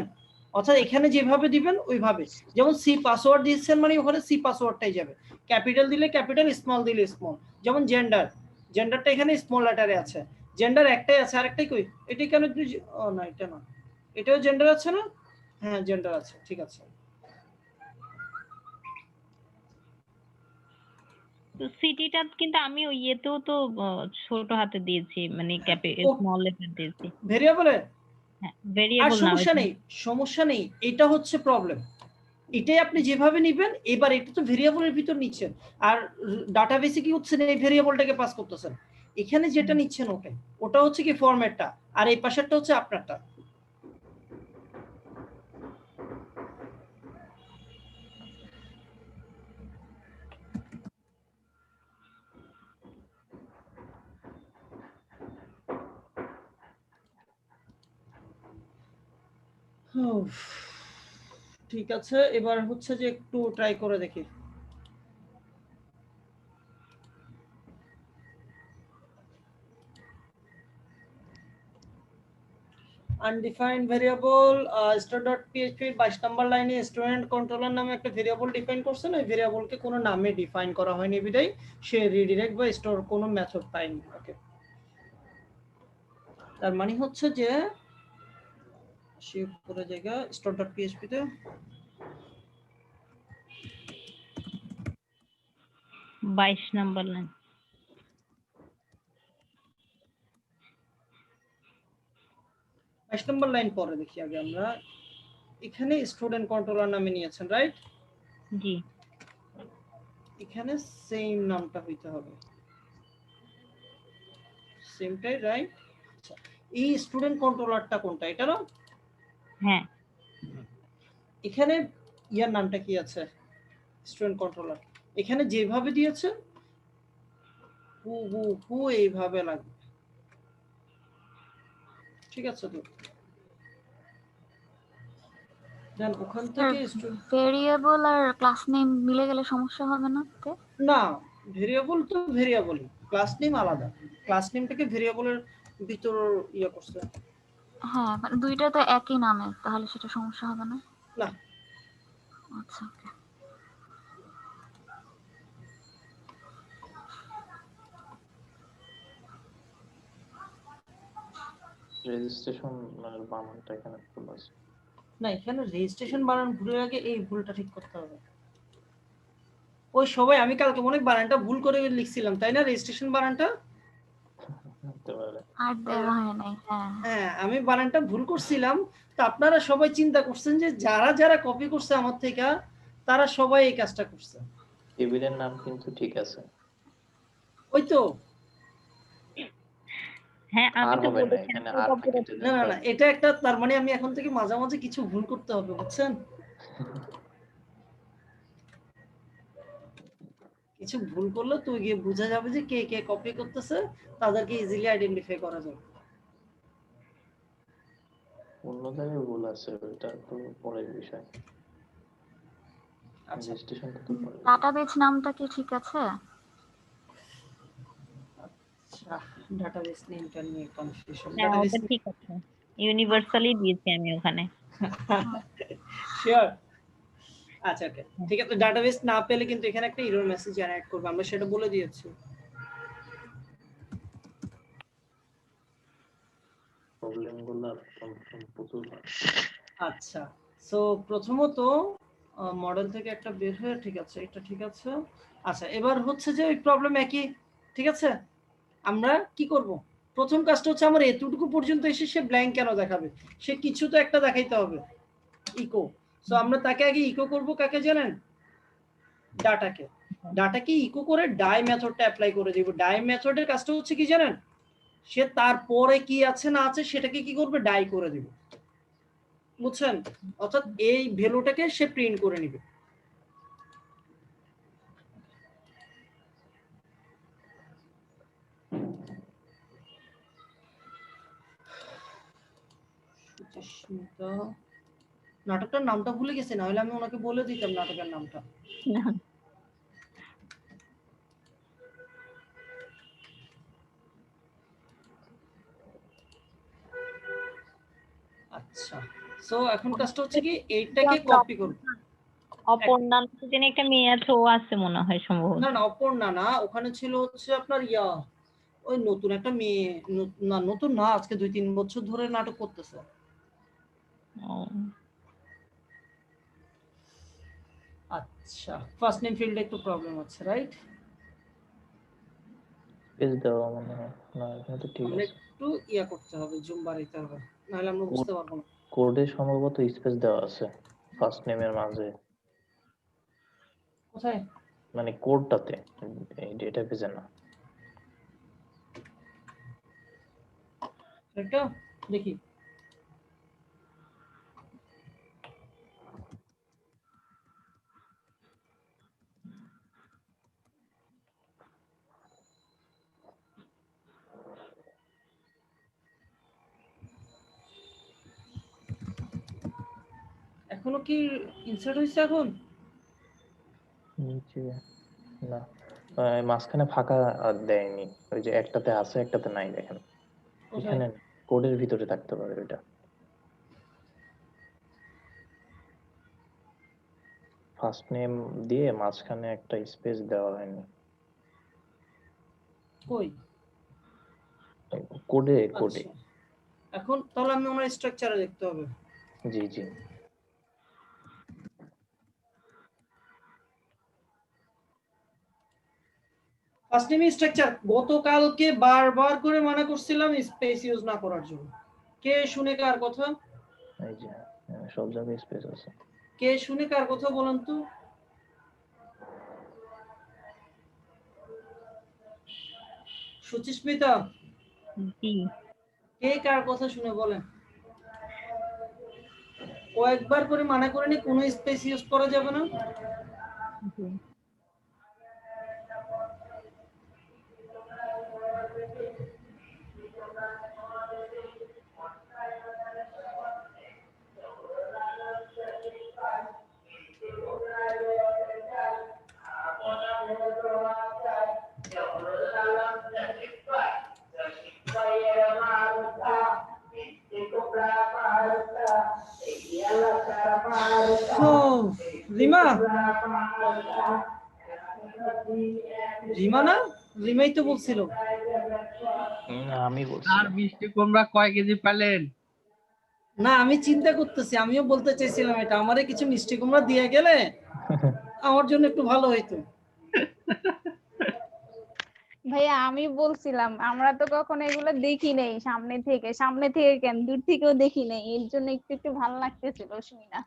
অর্থাৎ এখানে যেভাবে দিবেন ওইভাবে। যেমন সি পাসওয়ার্ড দিচ্ছেন মানে ওখানে সি পাসওয়ার্ডটাই যাবে, ক্যাপিটাল দিলে ক্যাপিটাল, স্মল দিলে স্মল। যেমন জেন্ডারটা এখানে স্মল লেটারে আছে, জেন্ডার একটাই আছে, আরেকটাই কই? এটা কেন? ও না এটা না, এটাও জেন্ডার আছে না? হ্যাঁ জেন্ডার আছে, ঠিক আছে। তো সিটিটা কিন্তু আমি ওই ইয়েতেও তো ছোট হাতে দিয়েছি, মানে স্মল লেটার দিয়েছি। ভেরিয়েবলে হ্যাঁ, আর ভেরিয়েবল না, সমস্যা নেই, এটা হচ্ছে প্রবলেম। এটাই আপনি যেভাবে নিবেন। এবার এটা তো ভেরিয়েবলের ভিতর নিচ্ছেন, আর ডাটাবেসে কি হচ্ছে এই ভেরিয়েবলটাকে পাস করতেছেন। এখানে যেটা নিচ্ছেন ওটা হচ্ছে কি ফরম্যাটটা, আর এই পাশেরটা হচ্ছে আপনারটা। ঠিক আছে, এবার হচ্ছে যে একটু ট্রাই করে দেখি। আনডিফাইন্ড ভেরিয়েবল store.php 22 নম্বর লাইনে স্টুডেন্ট কন্ট্রোলার নামে একটা ভেরিয়েবল ডিফাইন করছেন। ওই ভেরিয়েবলকে কোনো নামে ডিফাইন করা হয়নি বিধায় সে রিডিরেক্ট বা স্টোর কোনো মেথড পায়নি। ওকে, তার মানে হচ্ছে যে সে পুরো জায়গা store.php তে 22 নাম্বার লাইন। 22 নম্বর লাইন পরে দেখি আগে আমরা। এখানে স্টুডেন্ট কন্ট্রোলার নামে নিয়েছেন, রাইট? জি, এখানে সেম নামটা হইতে হবে, সেমটাই, রাইট? আচ্ছা, এই স্টুডেন্ট কন্ট্রোলারটা কোনটা? এটা না? হ্যাঁ, এখানে ইয়ার নামটা কি আছে? Student controller. এখানে যেভাবে দিয়েছে হু এইভাবে লাগবে, ঠিক আছে? তো দেন ওখান থেকে ভেরিয়েবল আর ক্লাস নেম মিলে গেলে সমস্যা হবে না তো? না, ভেরিয়েবল তো ভেরিয়েবলই, ক্লাস নেম আলাদা। ক্লাস নেমটাকে ভেরিয়েবলের ভিতর ইয়া করছে। হ্যাঁ, মানে দুইটা তো একই নামে, তাহলে সেটা সমস্যা হবে না? না, আচ্ছা ওকে। রেজিস্ট্রেশন বানানটা এখানে ভুল আছে। না, এখানে রেজিস্ট্রেশন বানান ভুলের আগে এই ভুলটা ঠিক করতে হবে। ওই সবাই আমি কালকে মনে হয় বানানটা ভুল করে লিখছিলাম, তাই না? রেজিস্ট্রেশন বানানটা আর দেওয়া হয় নাই। হ্যাঁ হ্যাঁ, আমি বানানটা ভুল করছিলাম। তো আপনারা সবাই চিন্তা করছেন যে যারা যারা কপি করছে আমার থেকে তারা সবাই এই কাজটা করছে। টেবিলের নাম কিন্তু ঠিক আছে। ওই তো হ্যাঁ, আমি আর তো হবে না, বলেছি এখানে আপনি আর কপি কেটে করতে। না না না, এটা একটা, তার মানে আমি এখন থেকে মাঝে মাঝে কিছু ভুল করতে হবে, বুঝছেন? কিছু ভুল করলে তো গিয়ে বোঝা যাবে যে কে কে কপি করতেছে, তাদেরকে ইজিলি আইডেন্টিফাই করা যাবে। অন্য জায়গায় ভুল আছে, ওটা তো পরের বিষয়। আচ্ছা, রেজিস্ট্রেশনটা তো পরে। ডাটাবেস নামটা কি ঠিক আছে? আচ্ছা, ডাটাবেস নেমটা নিয়ে কনফিউশন। হ্যাঁ, ওটা ঠিক আছে, ইউনিভার্সালি দিয়েছি আমি ওখানে। শিওর? আচ্ছা ওকে, ঠিক আছে। ডাটাবেস না পেলে কিন্তু এখানে একটা এরর মেসেজ জেনারেট করবে, আমরা সেটা বলে দিয়েছি। প্রবলেমগুলো প্রচুর। আচ্ছা, সো প্রথমত মডেল থেকে একটা বের হয়ে, ঠিক আছে, এটা ঠিক আছে। আচ্ছা, এবার হচ্ছে যে ওই প্রবলেম একই, ঠিক আছে? আমরা কি করব? প্রথম কাজটা হচ্ছে আমার এতটুকু পর্যন্ত এসে সে ব্ল্যাঙ্ক কেন দেখাবে? সে কিছু তো একটা দেখাইতে হবে, ইকো। সো আমরা তাকে আগে ইকো করব, কাকে জানেন? ডাটাকে ইকো করে ডাই মেথডটা অ্যাপ্লাই করে দিব। ডাই মেথডের কাজটা হচ্ছে কি জানেন, সে তারপরে কি আছে না আছে সেটাকে কি করবে, ডাই করে দিবে, বুঝছেন? অর্থাৎ এই ভ্যালুটাকে সে প্রিন্ট করে নিবে। নাটকটার নামটা ভুলে গেছি, না হলে আমি ওনাকে বলে দিতাম নাটকের নামটা। আচ্ছা, সো এখন কাজটা হচ্ছে কি এইটাকে কপি করব। অপর্ণা যিনি একটা মেয়ে আছে, ও আছে মনে হয় সম্ভবত। না না, অপর্ণা না, ওখানে ছিল হচ্ছে আপনার ওই নতুন একটা মেয়ে, না নতুন না, আজকে 2-3 বছর ধরে নাটক করতেছে। আচ্ছা, ফার্স্ট নেম ফিল্ডে একটু প্রবলেম আছে, রাইট? স্পেস দেওয়া মনে হয় না, এখানে তো ঠিক আছে। একটু করতে হবে, জুম বাড়াইতে হবে, নাহলে আমরা বুঝতে পারবো না। কোডে সম্ভবত স্পেস দেওয়া আছে ফার্স্ট নেমের মাঝে। কোথায়? মানে কোডটাতে, এই ডেটাবেজে না। একটা দেখি। এখনো কি ইনসার্ট হইছে এখন? নিচে না, মাঝখানে ফাঁকা দেয়নি, ওই যে একটাতে আছে একটাতে নাই, দেখেন এখানে কোডের ভিতরে থাকতে পারে এটা। ফার্স্ট নেম দিয়ে মাঝখানে একটা স্পেস দেওয়া হয়নি কই কোডে। এখন তাহলে আমি আমার স্ট্রাকচারে দেখতে হবে। জি জি, ফার্স্ট নেম স্ট্রাকচার গতকালকে বারবার করে মানা করছিলাম স্পেস ইউজ না করার জন্য। কে শুনে কার কথা? এই যে সব জায়গায় স্পেস আছে। কে শুনে কার কথা বলেন তো? সুচিস্মিতা, কে কার কথা শুনে বলেন? কয়েকবার করে মানা করেনি কোনো স্পেস ইউজ করা যাবে না। রিমা, রিমা না, রিমাই তো বলছিল। আমি বলছি আর মিষ্টি কুমড়া কয় কেজি পেলেন? না, আমি চিন্তা করতেছি, আমিও বলতে চাইছিলাম এটা, আমারে কিছু মিষ্টি কুমড়া দিয়ে গেলে আমার জন্য একটু ভালো হইতো। ভাইয়া আমি বলছিলাম আমরা তো কখনো এগুলো দেখি নাই সামনে থেকে কেন দূর থেকেও দেখি নাই, এর জন্য একটু ভালো লাগতেছিল শুনি না।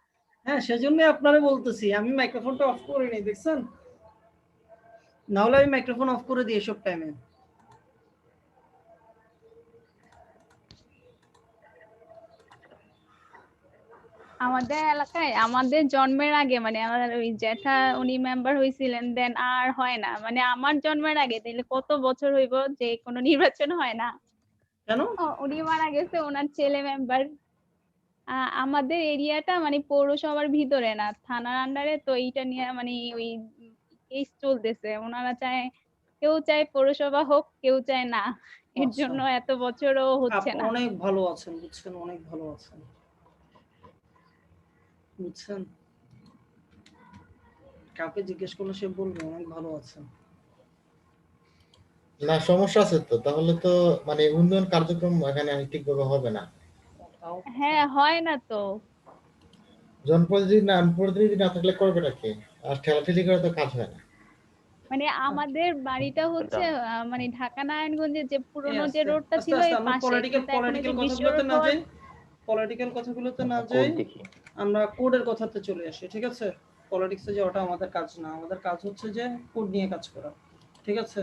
হ্যাঁ, সেজন্য আপনারে বলতেছি, আমি মাইক্রোফোনটা অফ করে নেই, দেখছেন? না হলে আমি মাইক্রোফোন অফ করে দিই সব টাইমে। আমাদের এলাকায় আমাদের জন্মের আগে মানে আমাদের ওই জ্যাঠা উনি মেম্বার হয়েছিলেন, দেন আর হয় না, মানে আমার জন্মের আগে তাহলে কত বছর হইব যে কোনো নির্বাচন হয় না। কেন? উনি মারা গেছে, ওনার ছেলে মেম্বার। আমাদের এরিয়াটা মানে পৌরসভার ভিতরে না, থানার আন্ডারে, তো এইটা নিয়ে মানে ওই কেস চলতেছে। ওনারা চায়, কেউ চায় পৌরসভা হোক, কেউ চায় না, এর জন্য এত বছরও হচ্ছে না। অনেক ভালো আছেন, বুঝছেন, অনেক ভালো আছেন, বুঝছেন, কাউকে জিজ্ঞেস করলে সে বলবে অনেক ভালো আছেন। না সমস্যা আছে তো, তাহলে তো মানে উন্নয়ন কার্যক্রম এখানে ঠিকভাবে হবে না। হ্যাঁ, হয় না তো। জনপ্রতিনিধি না থাকলে করবেটা কে? আর ঠেলাঠেলি করে তো কাজ হয় না। মানে আমাদের বাড়িটা হচ্ছে মানে ঢাকা নারায়ণগঞ্জে যে পুরনো যে রোডটা ছিল এই পাশে, পলিটিক্যাল কথাগুলোতে না যাই, আমরা কোডের কথাতে চলে আসি, ঠিক আছে? পলিটিক্সে যাওয়াটা আমাদের কাজ না, আমাদের কাজ হচ্ছে যে কোড নিয়ে কাজ করা। ঠিক আছে,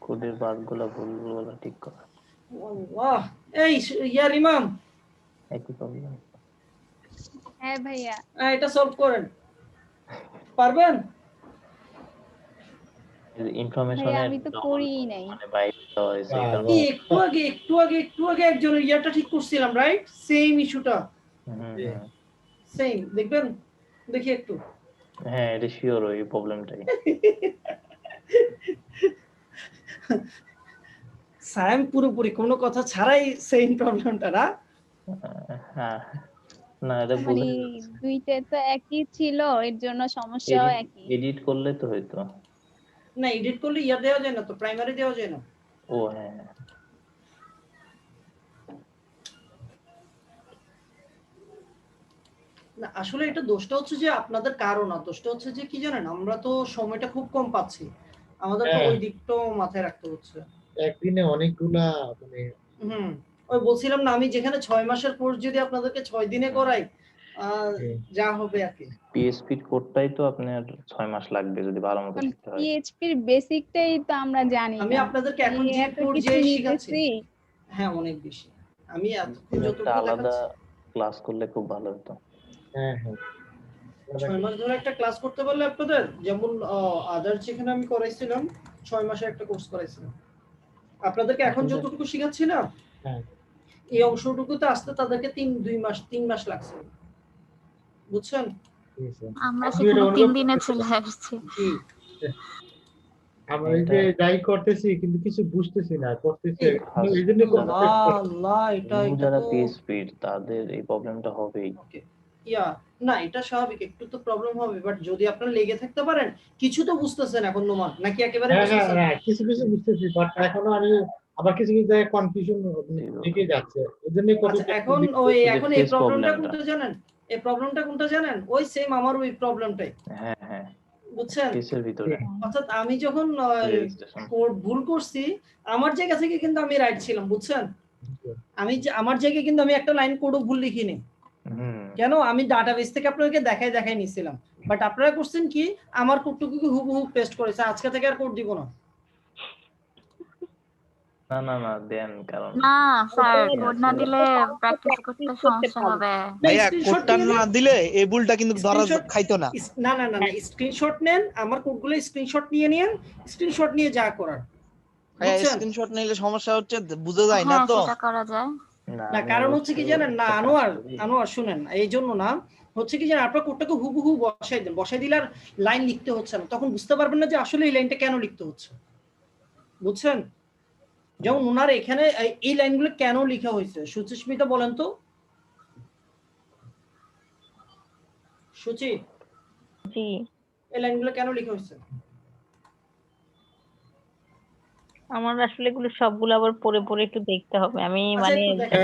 কোডের বাগগুলো ভুলগুলো ঠিক করা, বাহ। এই ইয়ার ইমাম, একই প্রবলেম। হ্যাঁ ভাইয়া, এটা সলভ করেন, পারবেন? ভাইয়া ইনফরমেশনের আমি তো করিই নাই। মানে বাইরে দেওয়া হয়েছে, এই কারণে কি একটু আগে একজনের ইয়ারটা ঠিক করছিলাম, রাইট? সেম ইস্যুটা, সেম। দেখবেন, দেখি একটু। হ্যাঁ এটা শিওর ওই প্রবলেমটাই। সায়েম পুরোপুরি কোনো কথা ছাড়াই সেম প্রবলেমটা না? হ্যাঁ না এটা মানে বুঝে দুইটা তো একই ছিল, এর জন্য সমস্যাও একই। এডিট করলে তো হইতো। না, এডিট করলে ইয়ার দেওয়া যায় না তো, প্রাইমারি দেওয়া যায় না। ও হ্যাঁ হ্যাঁ। না আসলে এটা দোষটা হচ্ছে যে আপনাদের কারণ না, দোষটা হচ্ছে যে কি জানেন, আমরা তো সময়টা খুব কম পাচ্ছি, আমাদের তো ওই দিকটাও মাথায় রাখতে হচ্ছে। একদিনে অনেকগুলা মানে ওই বলছিলাম না আমি, যেখানে 6 মাসের কোর্স যদি আপনাদেরকে 6 দিনে করাই, যা হবে আর কি। পিএইচপি কোডটাই তো আপনার 6 মাস লাগবে যদি ভালো মতো শিখতে হয়। পিএইচপির বেসিকটাই তো আমরা জানি না। আমি আপনাদেরকে এখন যে এত কোড কিছু যে নিতেছি। শিখাচ্ছি, হ্যাঁ অনেক বেশি। আমি এতক্ষণ একটা যতটুকু আলাদা দেখাচ্ছি, ক্লাস করলে খুব ভালো হতো। হ্যাঁ হ্যাঁ 6 মাস ধরে একটা ক্লাস করতে পারলে আপনাদের, যেমন আদার যেখানে আমি করাইছিলাম 6 মাসের একটা কোর্স করাইছিলাম, আপনাদেরকে এখন যতটুকু শিখাচ্ছি না, এই অংশটুকুতে আসতে তাদেরকে 3 মাস লাগছে, বুঝছেন? আমরা সেখানে 3 দিনে চলে আসছি। আমরা এই যে যাই করতেছি কিন্তু কিছু বুঝতেছি না, করতেছি এইজন্য আল্লাহ, এটা যারা পিএইচপি তাদের এই প্রবলেমটা হবেই। ইয়া না, এটা স্বাভাবিক, একটু তো প্রবলেম হবে, বাট যদি আপনারা লেগে থাকতে পারেন, কিছু তো বুঝতেছেন এখন নোমান, নাকি একেবারে বুঝতেছেন? হ্যাঁ কিছু কিছু বুঝতেছি, বাট এখনো আমি আবার কিছু কিছু জায়গায় কনফিউশন থেকে যাচ্ছে, এজন্যই এখন এই প্রবলেমটা কোনটা জানেন? এই প্রবলেমটা কোনটা জানেন? ওই সেম আমার ওই প্রবলেমটাই। হ্যাঁ হ্যাঁ বুঝছেন? কেসের ভিতরে অর্থাৎ আমি যখন কোড ভুল করছি, আমার জায়গা থেকে কিন্তু আমি রাইট ছিলাম, বুঝছেন? আমার জায়গায় কিন্তু আমি একটা লাইন কোডও ভুল লিখিনি। কেন? আমি ডাটাবেস থেকে আপনাদেরকে দেখাই নিছিলাম, বাট আপনারা করছেন কি, আমার কোডটুকু হুবহু পেস্ট করেছে, আজকে থেকে আর কোড দিব না। না না না দেন, কারণ না স্যার, কোড না দিলে প্র্যাকটিস করতে সমস্যা হবে। ভাইয়া কোডটা না দিলে এই ভুলটা কিন্তু ধরা খাইতো না। না না না, স্ক্রিনশট নেন, আমার কোডগুলো স্ক্রিনশট নিয়ে নিন, স্ক্রিনশট নিয়ে যা করার। ভাইয়া স্ক্রিনশট নিলে সমস্যা হচ্ছে, বোঝা যায় না তো। সেটা করা যায় না, কারণ হচ্ছে কি জানেন, না আনোয়ার শুনেন, এই জন্য না, হচ্ছে কি জানেন, আপনার কোডটাকে হুবহু বসাই দিলে আর লাইন লিখতে হচ্ছে না, তখন বুঝতে পারবেন না যে আসলে এই লাইনটা কেন লিখতে হচ্ছে, বুঝছেন? যেমন ওনার এখানে এই লাইনগুলো কেন লেখা হয়েছে, সুচিস্মিতা বলেন তো। সুচি, জি, এই লাইনগুলো কেন লেখা হয়েছে? আমার আসলে এগুলো সবগুলো আবার পড়ে একটু দেখতে হবে। আমি মানে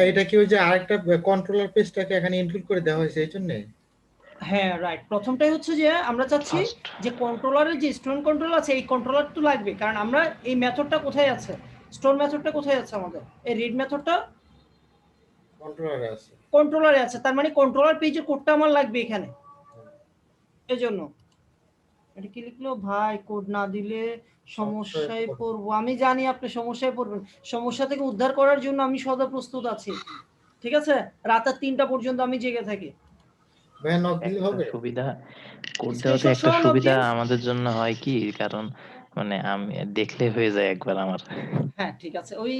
এটা কি ওই যে আরেকটা কন্ট্রোলার পেজটাকে এখানে ইনক্লুড করে দেওয়া হয়েছে এই জন্য? হ্যাঁ রাইট, প্রথমটাই হচ্ছে যে আমরা চাচ্ছি যে কন্ট্রোলারের যে স্টুডেন্ট কন্ট্রোল আছে, এই কন্ট্রোলার তো লাগবে, কারণ আমরা এই মেথডটা কোথায় আছে, স্টোর মেথডটা কোথায় আছে, আমাদের এই রিড মেথডটা কন্ট্রোলারে আছে, তার মানে কন্ট্রোলার পেজের কোডটা আমার লাগবে এখানে। এজন্য এটা কি লিখলো ভাই, কোড না দিলে সমস্যায় পড়বো, আমি জানি আপনি সমস্যায় পড়বেন, সমস্যা থেকে উদ্ধার করার জন্য আমি সদা প্রস্তুত আছি, ঠিক আছে? রাত 3টা পর্যন্ত আমি জেগে থাকি। সুবিধা কোড দেওয়াতে একটা সুবিধা আমাদের জন্য হয় কি, কারণ মানে আমি দেখলে হয়ে যায় একবার আমার। হ্যাঁ ঠিক আছে, ওই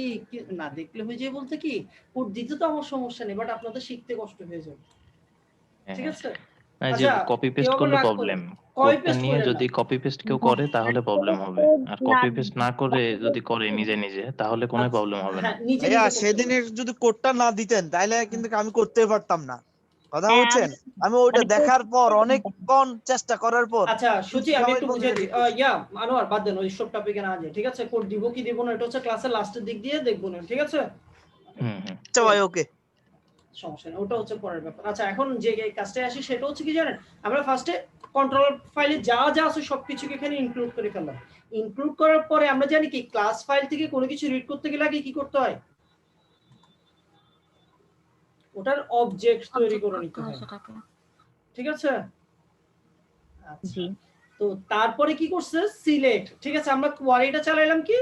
না দেখলে হয়ে যায় বলতে কি, কোড দিতে তো আমার সমস্যা নেই, বাট আপনাদের শিখতে কষ্ট হয়ে যাবে, ঠিক আছে? যে কপি পেস্ট করলে প্রবলেম, কোডটা নিয়ে যদি কপি পেস্ট কেউ করে তাহলে প্রবলেম হবে, আর কপি পেস্ট না করে যদি করে নিজে নিজে তাহলে কোনো প্রবলেম হবে না। ভাইয়া সেদিনের যদি কোডটা না দিতেন তাহলে কিন্তু আমি করতে পারতাম না, কথা বলছেন? আমি ওইটা দেখার পর অনেকক্ষণ চেষ্টা করার পর। আচ্ছা সুচি, আমি একটু বুঝিয়ে দিই, আনোয়ার বাদ দেন, ওই সব টপিকে না যায়, ঠিক আছে? কোড দিব কি দিব না এটা হচ্ছে ক্লাসের লাস্টের দিক দিয়ে দেখবো না, ঠিক আছে? আচ্ছা ভাই, ওকে, সমস্যা নেই, ওটা হচ্ছে পরের ব্যাপার। আচ্ছা এখন যে কাজটা আসি সেটা হচ্ছে কি জানেন, আমরা ফার্স্টে কন্ট্রোলার ফাইলে যা যা আছে সবকিছুকে এখানে ইনক্লুড করে ফেললাম। ইনক্লুড করার পরে আমরা জানি কি, ক্লাস ফাইল থেকে কোনো কিছু রিড করতে গেলে আগে কি করতে হয়, ওটার অবজেক্ট তৈরি করে নিতে হয়, ঠিক আছে? জি তো তারপরে কি করছে সিলেক্ট, ঠিক আছে আমরা কোয়ারিটা চালাইলাম কি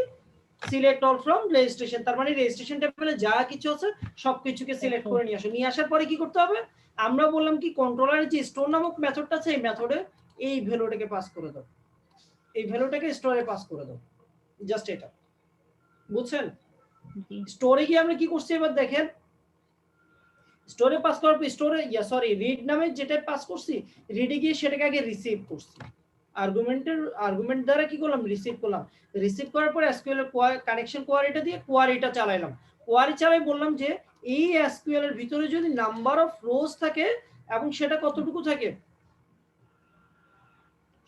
সিলেক্ট অল ফ্রম রেজিস্ট্রেশন, তার মানে রেজিস্ট্রেশন টেবিলে যা কিছু আছে সবকিছুকে সিলেক্ট করে নিয়ে আসো। নিয়ে আসার পরে কি করতে হবে, আমরা বললাম কি কন্ট্রোলারের যে স্টোর নামক মেথডটা আছে এই মেথডে এই ভ্যালুটাকে পাস করে দাও, এই ভ্যালুটাকে স্টোরে পাস করে দাও, জাস্ট এটা বুঝছেন। স্টোরে গিয়ে আমরা কি করছি এবার দেখেন, স্টোরে পাস করার পর স্টোরে রিড নামে যেটা পাস করছি, রিডে গিয়ে সেটাকে আগে রিসিভ করছি, আর্গুমেন্ট দ্বারা কি করলাম রিসিভ করলাম, রিসিভ করার পর এসকিউএল এর কানেকশন কোয়ারিটা দিয়ে কোয়ারিটা চালাইলাম, কোয়ারি চালাই বললাম যে এই এসকিউএল এর ভিতরে যদি নাম্বার অফ রোজ থাকে এবং সেটা কতটুকু থাকে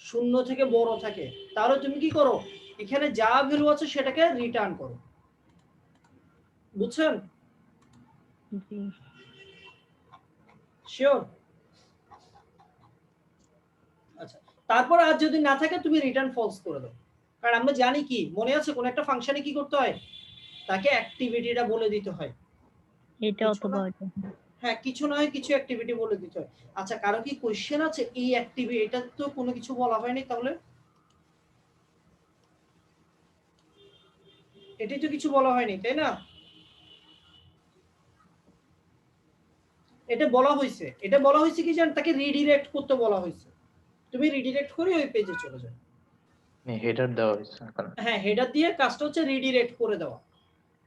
0 থেকে বড় থাকে, তাহলে তুমি কি করো এখানে যা ভ্যালু আছে সেটাকে রিটার্ন করো, বুঝছেন? জি শিওর? আচ্ছা, তারপর আর যদি না থাকে তুমি রিটার্ন ফলস করে দাও, কারণ আমরা জানি কি মনে আছে কোন একটা ফাংশনে কি করতে হয়, তাকে অ্যাক্টিভিটিটা বলে দিতে হয়, এটা অথবা ওটা। হ্যাঁ কিছু না হয় কিছু অ্যাক্টিভিটি বলে দিতে হয়। আচ্ছা কারো কি কোশ্চেন আছে এই অ্যাক্টিভিটি, এটা তো কোনো কিছু বলা হয়নি, তাহলে এটাই তো কিছু বলা হয়নি তাই না? এটা বলা হয়েছে, এটা বলা হয়েছে কি জানেন, তাকে রিডিরেক্ট করতে বলা হয়েছে, তুমি রিডিরেক্ট করে ওই পেজে চলে যাও। হেডার দেওয়া হয়েছে এখন। হ্যাঁ হেডার দিয়ে কাজটা হচ্ছে রিডিরেক্ট করে দেওয়া,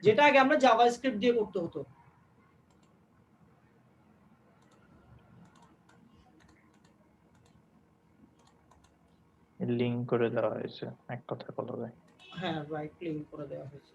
যেটা আগে আমরা জাভাস্ক্রিপ্ট দিয়ে করতে হতো। লিংক করে দেওয়া হয়েছে এক কথা বলা যায়। হ্যাঁ রাইট লিংক করে দেওয়া হয়েছে।